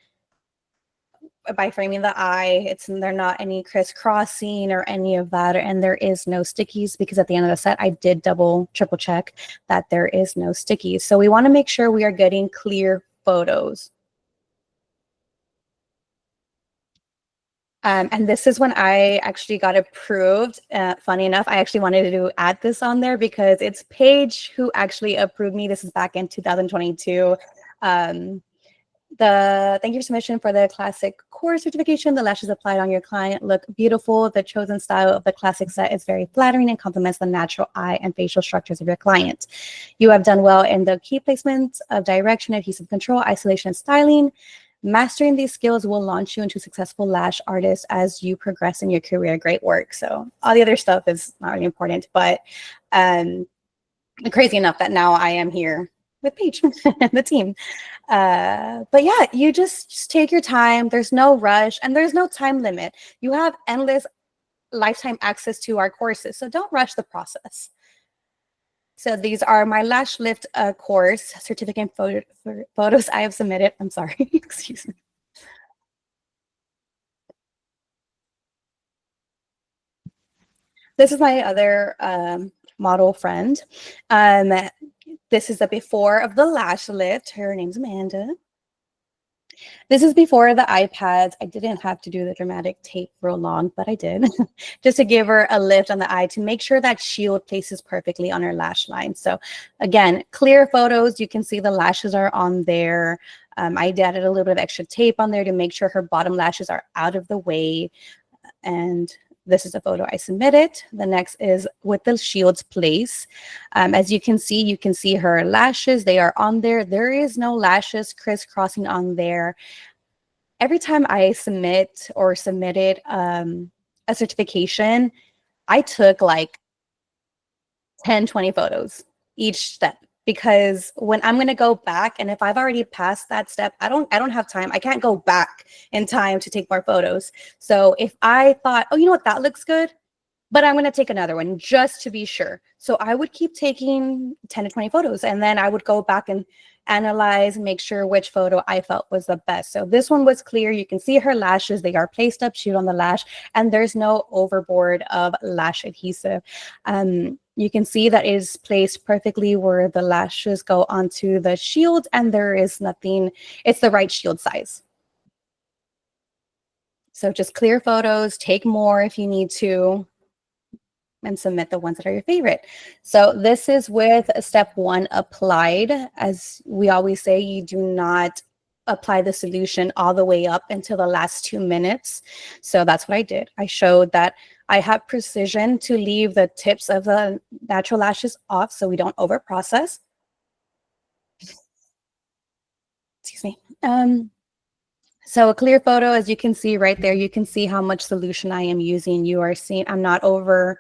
Speaker 1: by framing the eye. They're not any crisscrossing or any of that. And there is no stickies because at the end of the set, I did triple check that there is no stickies. So we want to make sure we are getting clear photos. And this is when I actually got approved. Funny enough, I actually wanted to add this on there because it's Paige who actually approved me. This is back in 2022. Thank you for submission for the classic core certification. The lashes applied on your client look beautiful. The chosen style of the classic set is very flattering and complements the natural eye and facial structures of your client. You have done well in the key placements of direction, adhesive control, isolation, and styling. Mastering these skills will launch you into a successful lash artist as you progress in your career. Great work. So all the other stuff is not really important, but crazy enough that now I am here with Paige and the team. But yeah, you just take your time. There's no rush and there's no time limit. You have endless lifetime access to our courses. So don't rush the process. So these are my lash lift course certificate photos I have submitted. I'm sorry, excuse me. This is my other model friend. Um, this is the before of the lash lift. Her name's Amanda. This is before the iPads. I didn't have to do the dramatic tape real long, but I did just to give her a lift on the eye to make sure that shield places perfectly on her lash line. So again, clear photos. You can see the lashes are on there. I added a little bit of extra tape on there to make sure her bottom lashes are out of the way. And this is a photo I submitted. The next is with the shields place. As you can see her lashes. They are on there. There is no lashes crisscrossing on there. Every time I submitted a certification, I took like 10, 20 photos each step, because when I'm going to go back, and if I've already passed that step, I don't have time. I can't go back in time to take more photos. So if I thought, oh, you know what, that looks good, but I'm going to take another one just to be sure. So I would keep taking 10 to 20 photos, and then I would go back and analyze and make sure which photo I felt was the best. So this one was clear. You can see her lashes. They are placed up, shoot on the lash, and there's no overboard of lash adhesive. You can see that it is placed perfectly where the lashes go onto the shield, and there is nothing. It's the right shield size. So just clear photos, take more if you need to, and submit the ones that are your favorite. So this is with step 1 applied. As we always say, you do not apply the solution all the way up until the last 2 minutes. So that's what I did. I showed that I have precision to leave the tips of the natural lashes off so we don't over process. Excuse me. So a clear photo, as you can see right there, you can see how much solution I am using. You are seeing I'm not over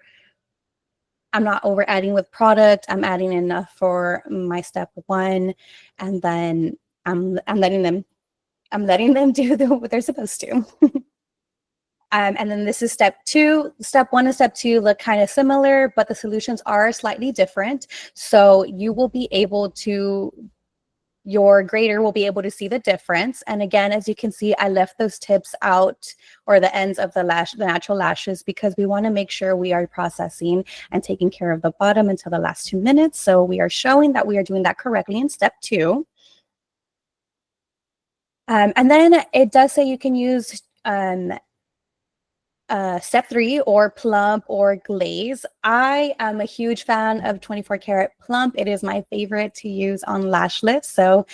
Speaker 1: adding with product. I'm adding enough for my step 1, and then I'm letting them do what they're supposed to. And then this is step 2. Step 1 and step 2 look kind of similar, but the solutions are slightly different. So you will be able to your grader will be able to see the difference. And again, as you can see, I left those tips out, or the ends of the natural lashes, because we want to make sure we are processing and taking care of the bottom until the last 2 minutes. So we are showing that we are doing that correctly in step 2. And then it does say you can use step 3 or plump or glaze. I am a huge fan of 24 karat plump. It is my favorite to use on lash lifts. So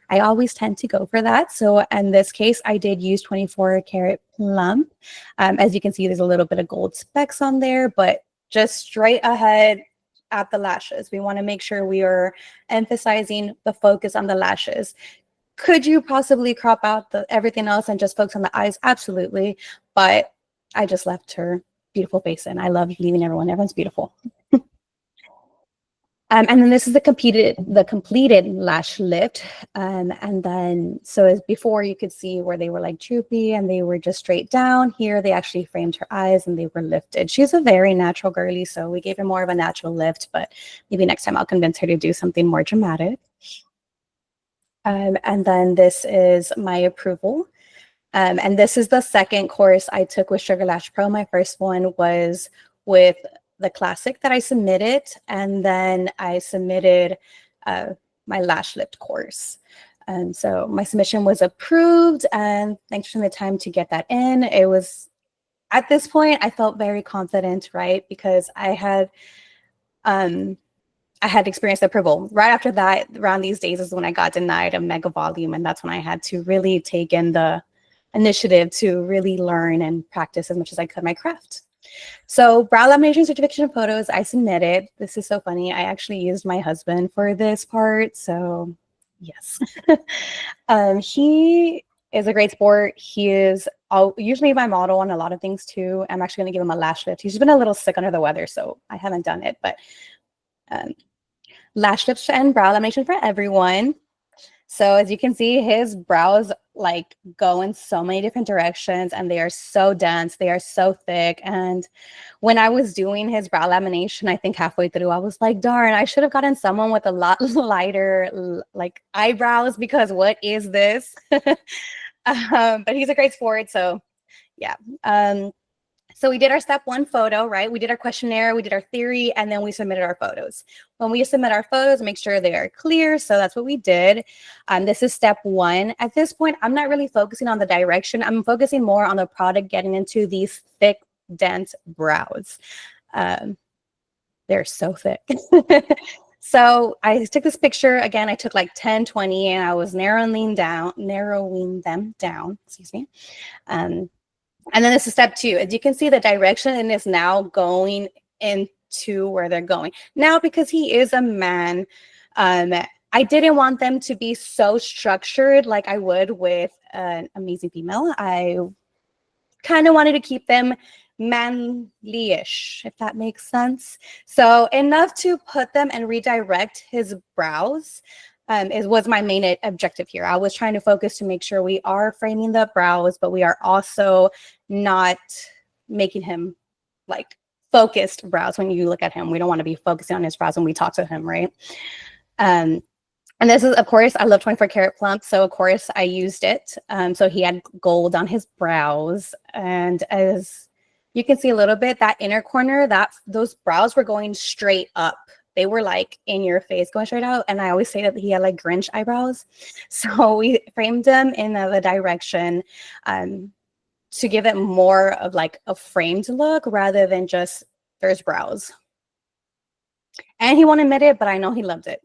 Speaker 1: I always tend to go for that. So in this case, I did use 24 karat plump. As you can see, there's a little bit of gold specks on there, but just straight ahead at the lashes. We want to make sure we are emphasizing the focus on the lashes. Could you possibly crop out everything else and just focus on the eyes? Absolutely. But I just left her beautiful face in. I love leaving everyone's beautiful. And then this is the completed lash lift. And then, so as before, you could see where they were like droopy and they were just straight down. Here, they actually framed her eyes and they were lifted. She's a very natural girly, so we gave her more of a natural lift, but maybe next time I'll convince her to do something more dramatic. And then this is my approval. And this is the second course I took with Sugarlash PRO. My first one was with the classic that I submitted, and then I submitted my lash lift course. And so my submission was approved, and thanks for the time to get that in. It was, at this point, I felt very confident, right? Because I had experienced approval. Right after that, around these days is when I got denied a mega volume, and that's when I had to really take in the initiative to really learn and practice as much as I could my craft. So brow lamination certification photos I submitted. This is so funny. I actually used my husband for this part. So yes. He is a great sport. He is usually my model on a lot of things too. I'm actually going to give him a lash lift. He's been a little sick under the weather, so I haven't done it, but lash lifts and brow lamination for everyone. So as you can see, his brows like go in so many different directions, and they are so dense. They are so thick. And when I was doing his brow lamination, I think halfway through, I was like, darn, I should have gotten someone with a lot lighter like eyebrows, because what is this? But he's a great sport. So yeah. So we did our step 1 photo, right? We did our questionnaire, we did our theory, and then we submitted our photos. When we submit our photos, make sure they are clear. So that's what we did. This is step 1. At this point, I'm not really focusing on the direction. I'm focusing more on the product getting into these thick, dense brows. They're so thick. So I took this picture again. I took like 10, 20, and I was narrowing them down. Excuse me. And then this is step 2. As you can see, the direction is now going into where they're going. Now, because he is a man, I didn't want them to be so structured like I would with an amazing female. I kind of wanted to keep them manly-ish, if that makes sense. So enough to put them and redirect his brows was my main objective here. I was trying to focus to make sure we are framing the brows, but we are also not making him like focused brows. When you look at him, we don't want to be focusing on his brows when we talk to him, right? And this is, of course, I love 24 karat plump. So of course I used it. So he had gold on his brows. And as you can see a little bit, that inner corner, those brows were going straight up. They were like in your face going straight out. And I always say that he had like Grinch eyebrows. So we framed them in the direction to give it more of like a framed look rather than just there's brows. And he won't admit it, but I know he loved it.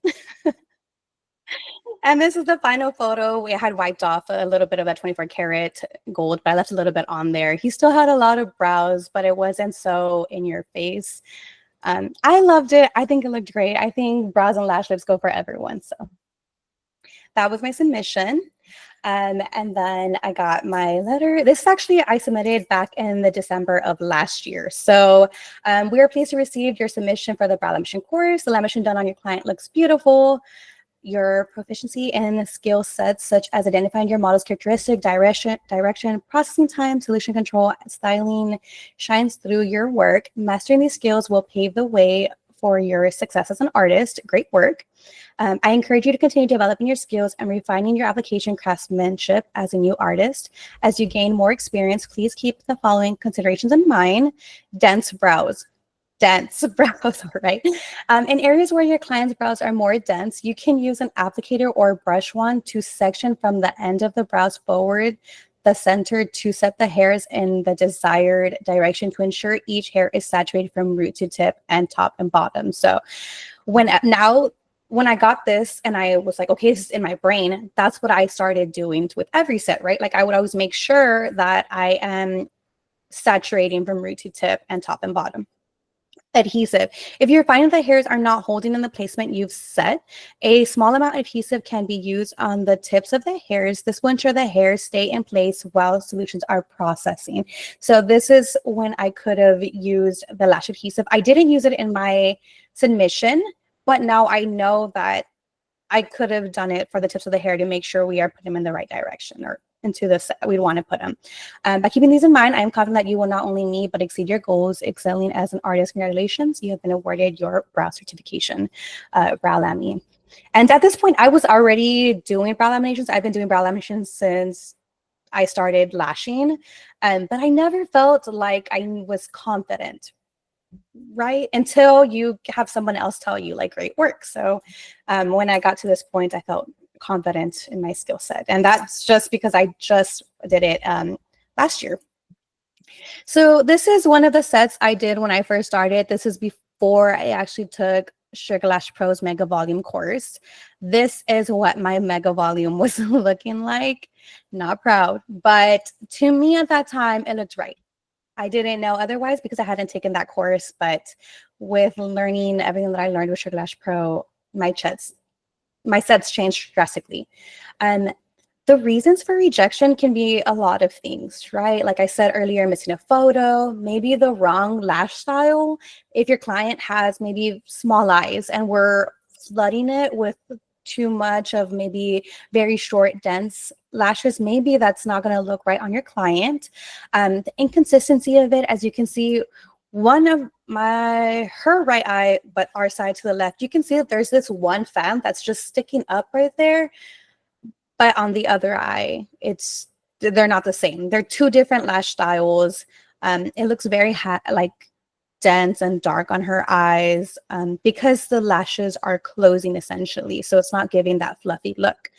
Speaker 1: And this is the final photo. We had wiped off a little bit of that 24 karat gold, but I left a little bit on there. He still had a lot of brows, but it wasn't so in your face. I loved it. I think it looked great. I think brows and lash lifts go for everyone. So that was my submission. And then I got my letter. This actually I submitted back in the December of last year. So we are pleased to receive your submission for the brow lamination course. The lamination done on your client looks beautiful. Your proficiency in skill sets such as identifying your model's characteristic, direction, processing time, solution control, styling shines through your work. Mastering these skills will pave the way for your success as an artist. Great work. I encourage you to continue developing your skills and refining your application craftsmanship as a new artist. As you gain more experience, please keep the following considerations in mind. Dense brows. Dense brows, all right. In areas where your client's brows are more dense, you can use an applicator or brush wand to section from the end of the brows forward the center to set the hairs in the desired direction to ensure each hair is saturated from root to tip and top and bottom. So when I got this and I was like, okay, this is in my brain, that's what I started doing with every set, right? Like I would always make sure that I am saturating from root to tip and top and bottom. Adhesive. If you're finding the hairs are not holding in the placement you've set, a small amount of adhesive can be used on the tips of the hairs. This will ensure the hairs stay in place while solutions are processing. So this is when I could have used the lash adhesive. I didn't use it in my submission, but now I know that I could have done it for the tips of the hair to make sure we are putting them in the right direction or into the set we want to put them. By keeping these in mind, I am confident that you will not only meet but exceed your goals, excelling as an artist. Congratulations, you have been awarded your brow certification, brow lami. And at this point, I was already doing brow laminations. I've been doing brow laminations since I started lashing, but I never felt like I was confident, right? Until you have someone else tell you like great work. So when I got to this point, I felt confident in my skill set. And that's just because I just did it last year. So this is one of the sets I did when I first started. This is before I actually took Sugarlash PRO's Mega Volume course. This is what my Mega Volume was looking like. Not proud, but to me at that time, it looked right. I didn't know otherwise because I hadn't taken that course, but with learning everything that I learned with Sugarlash PRO, my sets changed drastically. The reasons for rejection can be a lot of things, right? Like I said earlier, missing a photo, maybe the wrong lash style. If your client has maybe small eyes and we're flooding it with too much of maybe very short, dense lashes, maybe that's not going to look right on your client. The inconsistency of it, as you can see, one of her right eye, but our side to the left, you can see that there's this one fan that's just sticking up right there. But on the other eye, they're not the same. They're two different lash styles. It looks very like dense and dark on her eyes because the lashes are closing essentially. So it's not giving that fluffy look.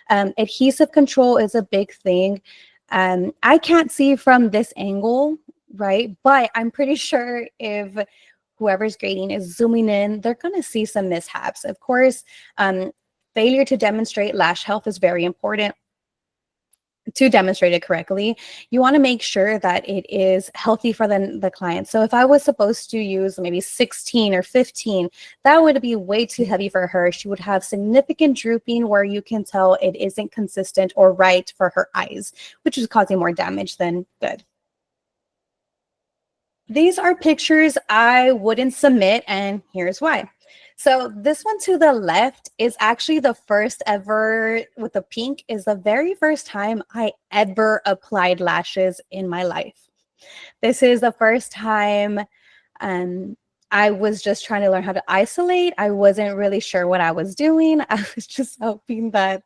Speaker 1: Adhesive control is a big thing. I can't see from this angle, right? But I'm pretty sure if whoever's grading is zooming in, they're going to see some mishaps. Of course, failure to demonstrate lash health is very important. To demonstrate it correctly, you want to make sure that it is healthy for the client. So if I was supposed to use maybe 16 or 15, that would be way too heavy for her. She would have significant drooping where you can tell it isn't consistent or right for her eyes, which is causing more damage than good. These are pictures I wouldn't submit, and here's why. So this one to the left is actually the first ever, with the pink, is the very first time I ever applied lashes in my life. This is the first time I was just trying to learn how to isolate. I wasn't really sure what I was doing. I was just hoping that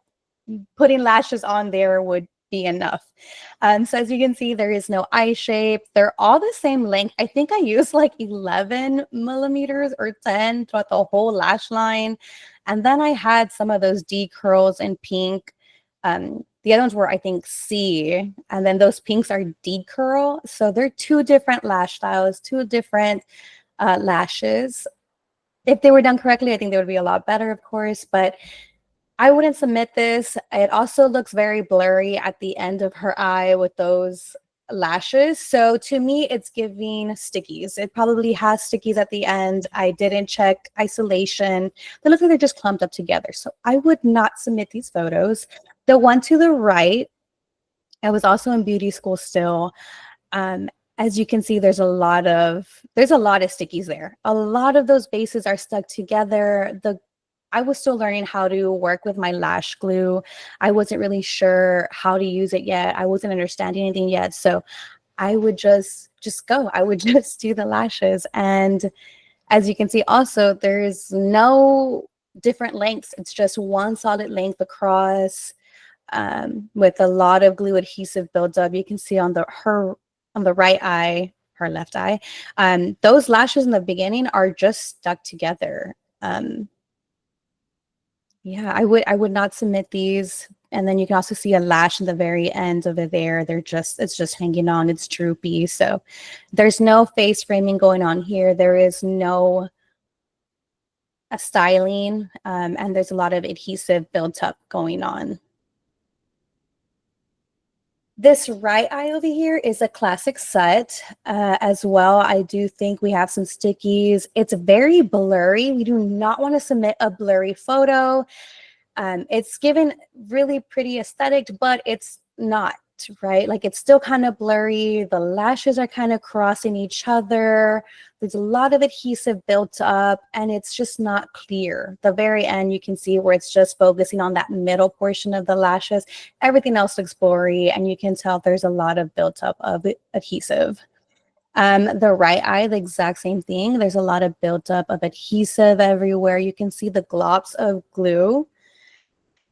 Speaker 1: putting lashes on there would be enough. So as you can see, there is no eye shape. They're all the same length. I think I used like 11 millimeters or 10 throughout the whole lash line. And then I had some of those D curls in pink. The other ones were, I think, C. And then those pinks are D curl. So they're two different lash styles, two different lashes. If they were done correctly, I think they would be a lot better, of course. But I wouldn't submit this. It also looks very blurry at the end of her eye with those lashes. So to me, it's giving stickies. It probably has stickies at the end. I didn't check isolation. They look like they're just clumped up together. So I would not submit these photos. The one to the right, I was also in beauty school still. As you can see, there's a lot of stickies there. A lot of those bases are stuck together. I was still learning how to work with my lash glue. I wasn't really sure how to use it yet. I wasn't understanding anything yet. So I would just go. I would just do the lashes. And as you can see also, there's no different lengths. It's just one solid length across with a lot of glue adhesive buildup. You can see on the right eye, her left eye, those lashes in the beginning are just stuck together. Yeah, I would not submit these. And then you can also see a lash in the very end of it there. It's just hanging on, it's droopy. So there's no face framing going on here. There is no styling, and there's a lot of adhesive built up going on. This right eye over here is a classic set as well. I do think we have some stickies. It's very blurry. We do not want to submit a blurry photo. It's given really pretty aesthetic, but it's not, right? Like it's still kind of blurry. The lashes are kind of crossing each other. There's a lot of adhesive built up and it's just not clear. The very end, you can see where it's just focusing on that middle portion of the lashes. Everything else looks blurry and you can tell there's a lot of built up of adhesive. The right eye, the exact same thing. There's a lot of built up of adhesive everywhere. You can see the globs of glue.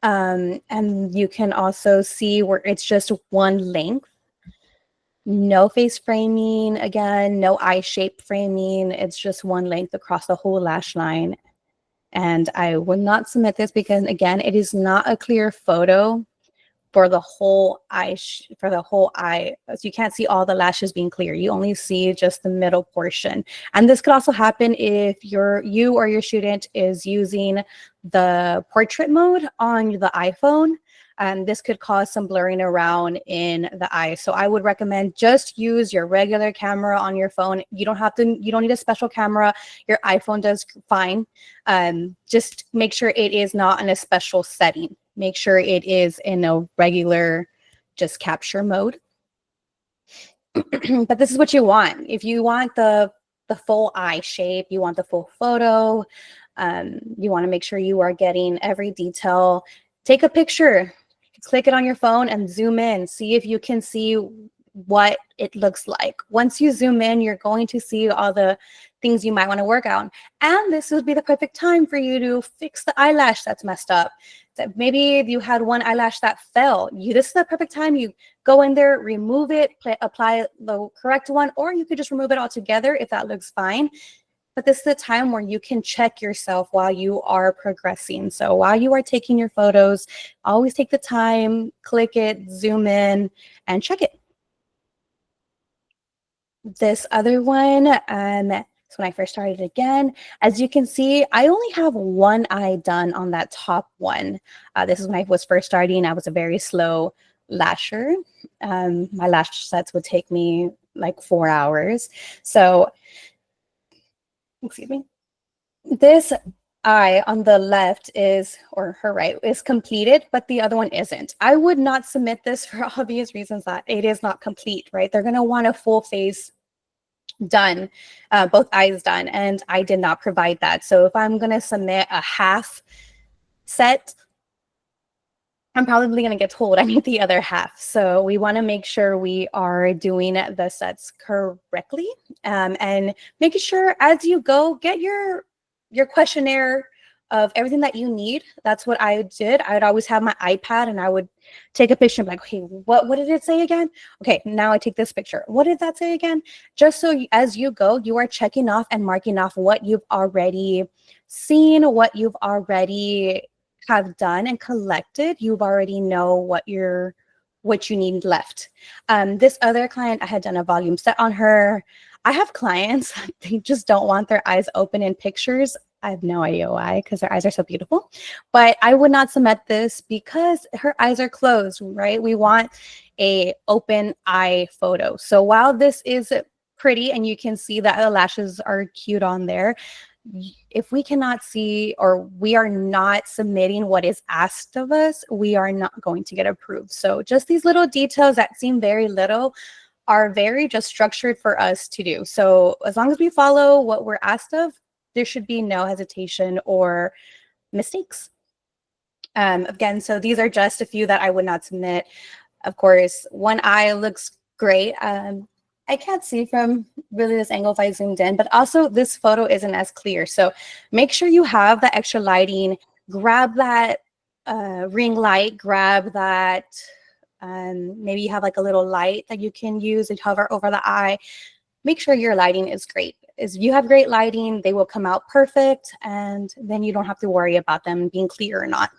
Speaker 1: And you can also see where it's just one length. No face framing, again, no eye shape framing. It's just one length across the whole lash line. And I would not submit this because, again, it is not a clear photo for the whole eye. So you can't see all the lashes being clear. You only see just the middle portion. And this could also happen if you or your student is using the portrait mode on the iPhone. This could cause some blurring around in the eye. So I would recommend just use your regular camera on your phone. You don't need a special camera. Your iPhone does fine. Just make sure it is not in a special setting. Make sure it is in a regular just capture mode. But this is what you want. If you want the full eye shape, you want the full photo, you want to make sure you are getting every detail. Take a picture, click it on your phone and zoom in. See if you can see what it looks like. Once you zoom in, you're going to see all the things you might want to work on. And this would be the perfect time for you to fix the eyelash that's messed up. So maybe you had one eyelash that fell. This is the perfect time. You go in there, remove it, apply the correct one, or you could just remove it altogether if that looks fine. But this is the time where you can check yourself while you are progressing. So while you are taking your photos, always take the time, click it, zoom in, and check it. This other one, so when I first started again, as you can see, I only have one eye done on that top one. This is when I was first starting. I was a very slow lasher. My lash sets would take me like 4 hours. So, excuse me. This eye on the left is, or her right, is completed, but the other one isn't. I would not submit this for obvious reasons that it is not complete, right? They're going to want a full face done, both eyes done, and I did not provide that. So if I'm going to submit a half set, I'm probably going to get told I need the other half. So we want to make sure we are doing the sets correctly, and making sure as you go, get your questionnaire of everything that you need. That's what I did. I would always have my iPad and I would take a picture and be like, okay, what did it say again? Okay, now I take this picture. What did that say again? Just so as you go, you are checking off and marking off what you've already seen, what you've already have done and collected. You've already know what you need left. This other client, I had done a volume set on her. I have clients, they just don't want their eyes open in pictures. I have no idea why, because their eyes are so beautiful. But I would not submit this because her eyes are closed, right? We want a open eye photo. So while this is pretty and you can see that the lashes are cute on there, if we cannot see or we are not submitting what is asked of us, we are not going to get approved. So just these little details that seem very little are very just structured for us to do. So as long as we follow what we're asked of, there should be no hesitation or mistakes. Again, so these are just a few that I would not submit. Of course, one eye looks great. I can't see from really this angle if I zoomed in, but also this photo isn't as clear. So make sure you have the extra lighting. Grab that ring light, grab that, maybe you have like a little light that you can use and hover over the eye. Make sure your lighting is great. If you have great lighting, they will come out perfect, and then you don't have to worry about them being clear or not.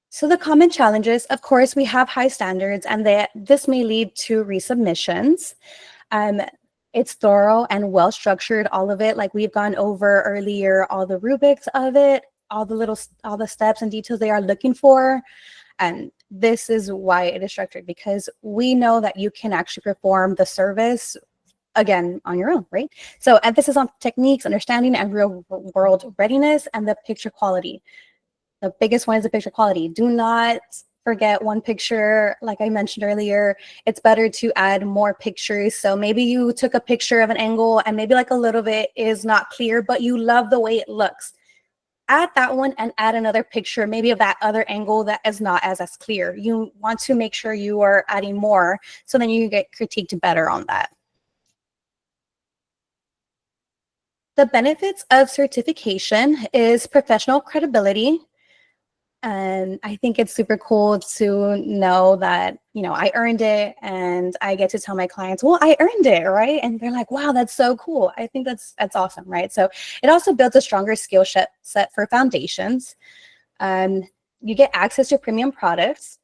Speaker 1: So the common challenges, of course, we have high standards, and this may lead to resubmissions. It's thorough and well structured, all of it, like we've gone over earlier, all the rubrics of it, all the steps and details they are looking for. And this is why it is structured, because we know that you can actually perform the service again on your own, right? So emphasis on techniques, understanding, and real world readiness, and the picture quality. The biggest one is the picture quality. Do not forget one picture. Like I mentioned earlier, it's better to add more pictures. So maybe you took a picture of an angle and maybe like a little bit is not clear, but you love the way it looks. Add that one and add another picture, maybe of that other angle that is not as clear. You want to make sure you are adding more, so then you get critiqued better on that. The benefits of certification is professional credibility. And I think it's super cool to know that, I earned it, and I get to tell my clients, well, I earned it, right? And they're like, wow, that's so cool. I think that's awesome, right? So it also builds a stronger skill set for foundations. You get access to premium products,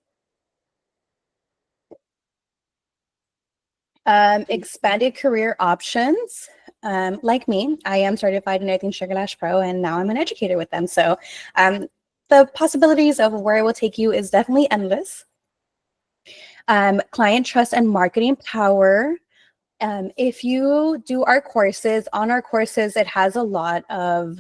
Speaker 1: expanded career options. Like me, I am certified in everything Sugarlash PRO, and now I'm an educator with them. So the possibilities of where it will take you is definitely endless. Client trust and marketing power. If you do our courses, on our courses, it has a lot of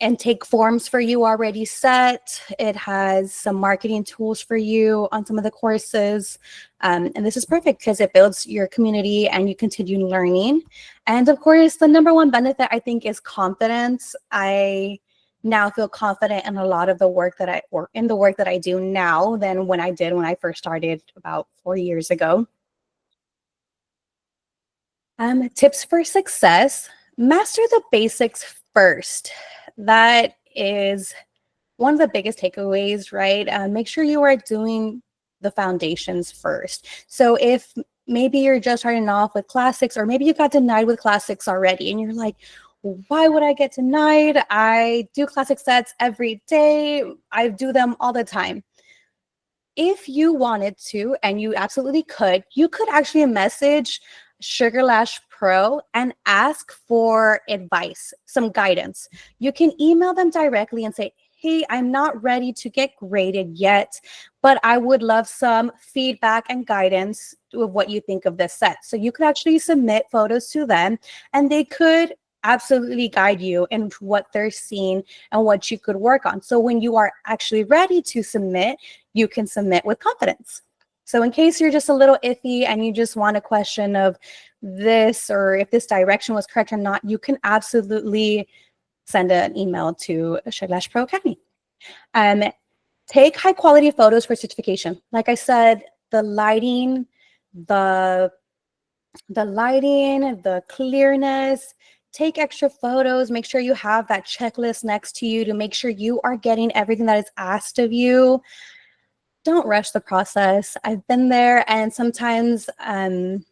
Speaker 1: intake forms for you already set. It has some marketing tools for you on some of the courses. And this is perfect because it builds your community and you continue learning. And of course, the number one benefit, I think, is confidence. I now feel confident in a lot of the work that I do now than when I did when I first started about 4 years ago. Tips for success: master the basics first. That is one of the biggest takeaways, right? Make sure you are doing the foundations first. So if maybe you're just starting off with classics, or maybe you got denied with classics already, and you're like, why would I get denied? I do classic sets every day. I do them all the time. If you wanted to, and you absolutely could, you could actually message Sugarlash Pro and ask for advice, some guidance. You can email them directly and say, hey, I'm not ready to get graded yet, but I would love some feedback and guidance of what you think of this set. So you could actually submit photos to them, and they could absolutely guide you in what they're seeing and what you could work on. So when you are actually ready to submit, you can submit with confidence. So in case you're just a little iffy and you just want a question of this, or if this direction was correct or not, you can absolutely send an email to Sugarlash Pro Academy. Take high quality photos for certification. Like I said, the lighting, the the clearness, take extra photos, make sure you have that checklist next to you to make sure you are getting everything that is asked of you. Don't rush the process. I've been there, and sometimes I'm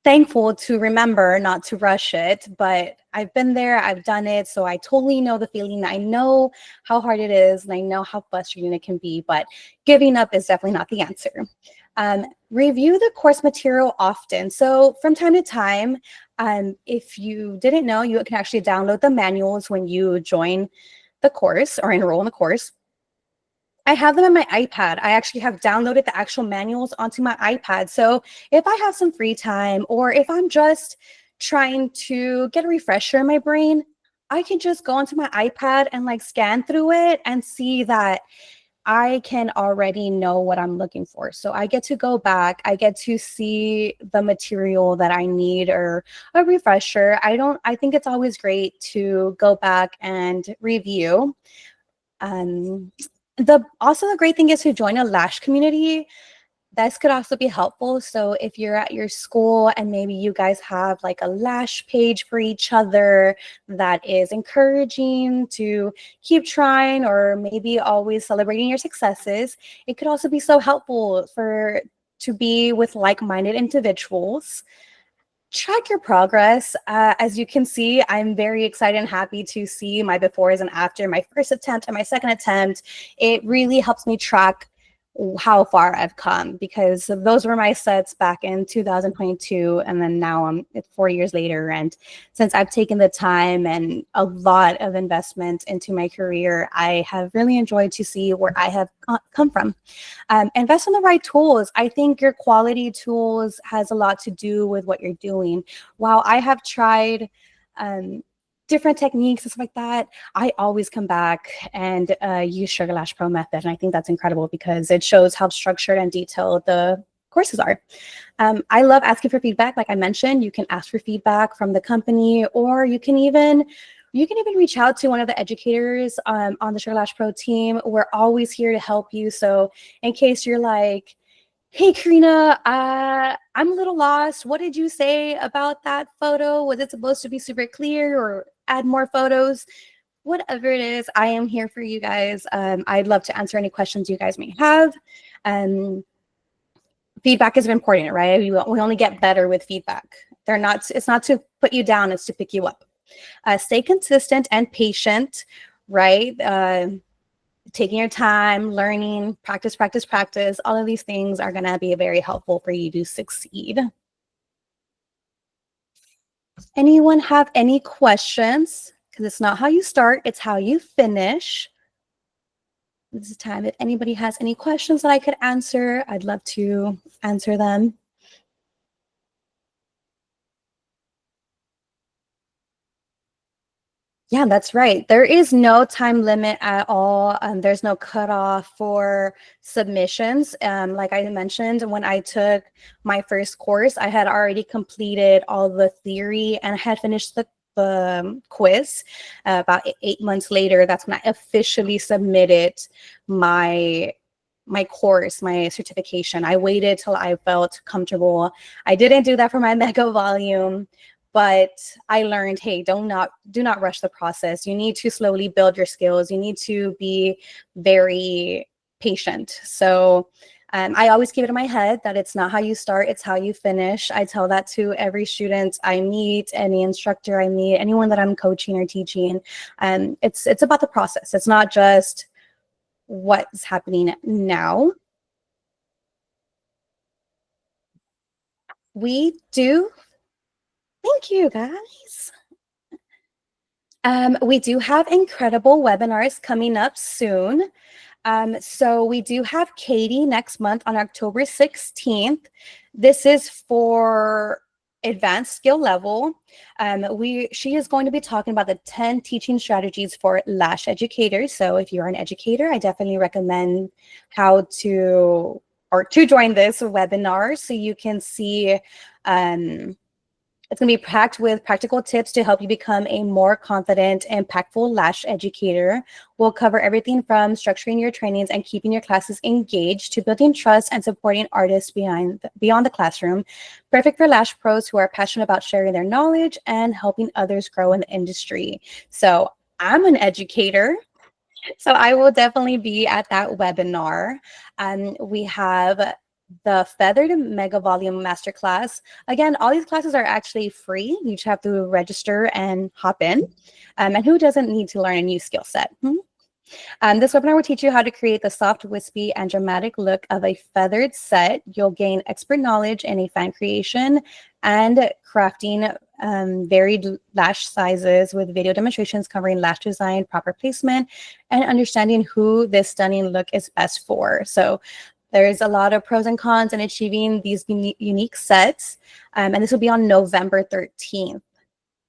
Speaker 1: thankful to remember not to rush it, but I've been there, I've done it, so I totally know the feeling. I know how hard it is, and I know how frustrating it can be, but giving up is definitely not the answer. Review the course material often. So from time to time, if you didn't know, you can actually download the manuals when you join the course or enroll in the course. I have them on my iPad. I actually have downloaded the actual manuals onto my iPad. So if I have some free time, or if I'm just trying to get a refresher in my brain, I can just go onto my iPad and like scan through it and see that I can already know what I'm looking for. So I get to go back, I get to see the material that I need, or a refresher. I think it's always great to go back and review. Um, the great thing is to join a lash community. This could also be helpful. So if you're at your school and maybe you guys have like a lash page for each other that is encouraging to keep trying, or maybe always celebrating your successes, it could also be so helpful to be with like-minded individuals. Track your progress. As you can see, I'm very excited and happy to see my befores and after my first attempt and my second attempt. It really helps me track how far I've come, because those were my sets back in 2022, and then now it's 4 years later. And since I've taken the time and a lot of investment into my career, I have really enjoyed to see where I have come from. Invest in the right tools. I think your quality tools has a lot to do with what you're doing. While I have tried different techniques and stuff like that, I always come back and use Sugarlash Pro method. And I think that's incredible because it shows how structured and detailed the courses are. I love asking for feedback. Like I mentioned, you can ask for feedback from the company, or you can even reach out to one of the educators on the Sugarlash Pro team. We're always here to help you. So in case you're like, hey, Carina, I'm a little lost. What did you say about that photo? Was it supposed to be super clear or add more photos? Whatever it is, I am here for you guys. I'd love to answer any questions you guys may have. Feedback is important, right? We only get better with feedback. It's not to put you down, it's to pick you up. Stay consistent and patient, right? Taking your time, learning, practice, practice, practice. All of these things are going to be very helpful for you to succeed. Anyone have any questions? Because it's not how you start, it's how you finish. This is time. If anybody has any questions that I could answer, I'd love to answer them. Yeah, that's right. There is no time limit at all. There's no cutoff for submissions. Like I mentioned, when I took my first course, I had already completed all the theory and I had finished the quiz. About 8 months later, that's when I officially submitted my my course, my certification. I waited till I felt comfortable. I didn't do that for my mega volume, but I learned, hey, do not rush the process. You need to slowly build your skills. You need to be very patient. So I always keep it in my head that it's not how you start, it's how you finish. I tell that to every student I meet, any instructor I meet, anyone that I'm coaching or teaching. It's about the process. It's not just what's happening now. We do. Thank you, guys. We do have incredible webinars coming up soon. So we do have Katie next month on October 16th. This is for advanced skill level. She is going to be talking about the 10 teaching strategies for lash educators. So if you're an educator, I definitely recommend how to join this webinar so you can see it's going to be packed with practical tips to help you become a more confident, impactful lash educator. We'll cover everything from structuring your trainings and keeping your classes engaged to building trust and supporting artists beyond the classroom. Perfect for lash pros who are passionate about sharing their knowledge and helping others grow in the industry. So I'm an educator. So I will definitely be at that webinar. We have the Feathered Mega Volume Masterclass. Again, all these classes are actually free. You just have to register and hop in. And who doesn't need to learn a new skill set? This webinar will teach you how to create the soft, wispy, and dramatic look of a feathered set. You'll gain expert knowledge in a fan creation and crafting varied lash sizes with video demonstrations covering lash design, proper placement, and understanding who this stunning look is best for. So there's a lot of pros and cons in achieving these unique sets. And this will be on November 13th.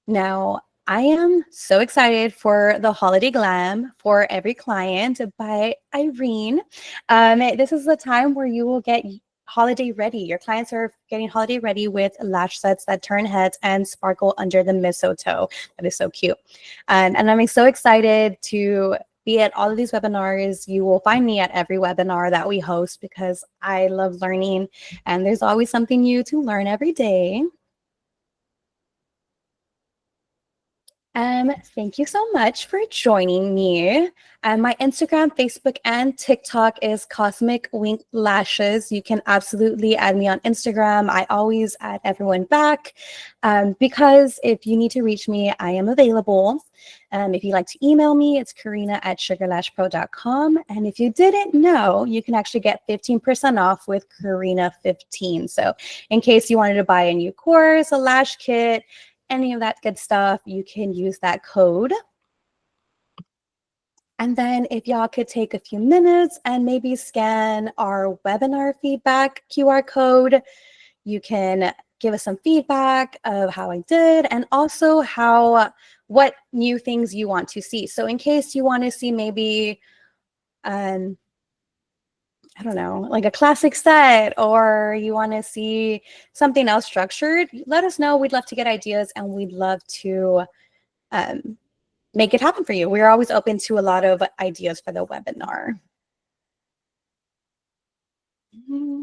Speaker 1: Now, I am so excited for the Holiday Glam for Every Client by Irene. This is the time where you will get holiday ready. Your clients are getting holiday ready with lash sets that turn heads and sparkle under the mistletoe. That is so cute. And I'm so excited to be at all of these webinars. You will find me at every webinar that we host because I love learning and there's always something new to learn every day. Thank you so much for joining me. My Instagram, Facebook, and TikTok is Cosmic Wink Lashes. You can absolutely add me on Instagram. I always add everyone back because if you need to reach me, I am available. If you'd like to email me, it's Carina@sugarlashpro.com. And if you didn't know, you can actually get 15% off with Carina15. So in case you wanted to buy a new course, a lash kit, any of that good stuff, you can use that code. And then if y'all could take a few minutes and maybe scan our webinar feedback QR code, you can give us some feedback of how I did and also what new things you want to see. So in case you want to see maybe, I don't know, like a classic set, or you want to see something else structured, let us know. We'd love to get ideas and we'd love to make it happen for you. We're always open to a lot of ideas for the webinar.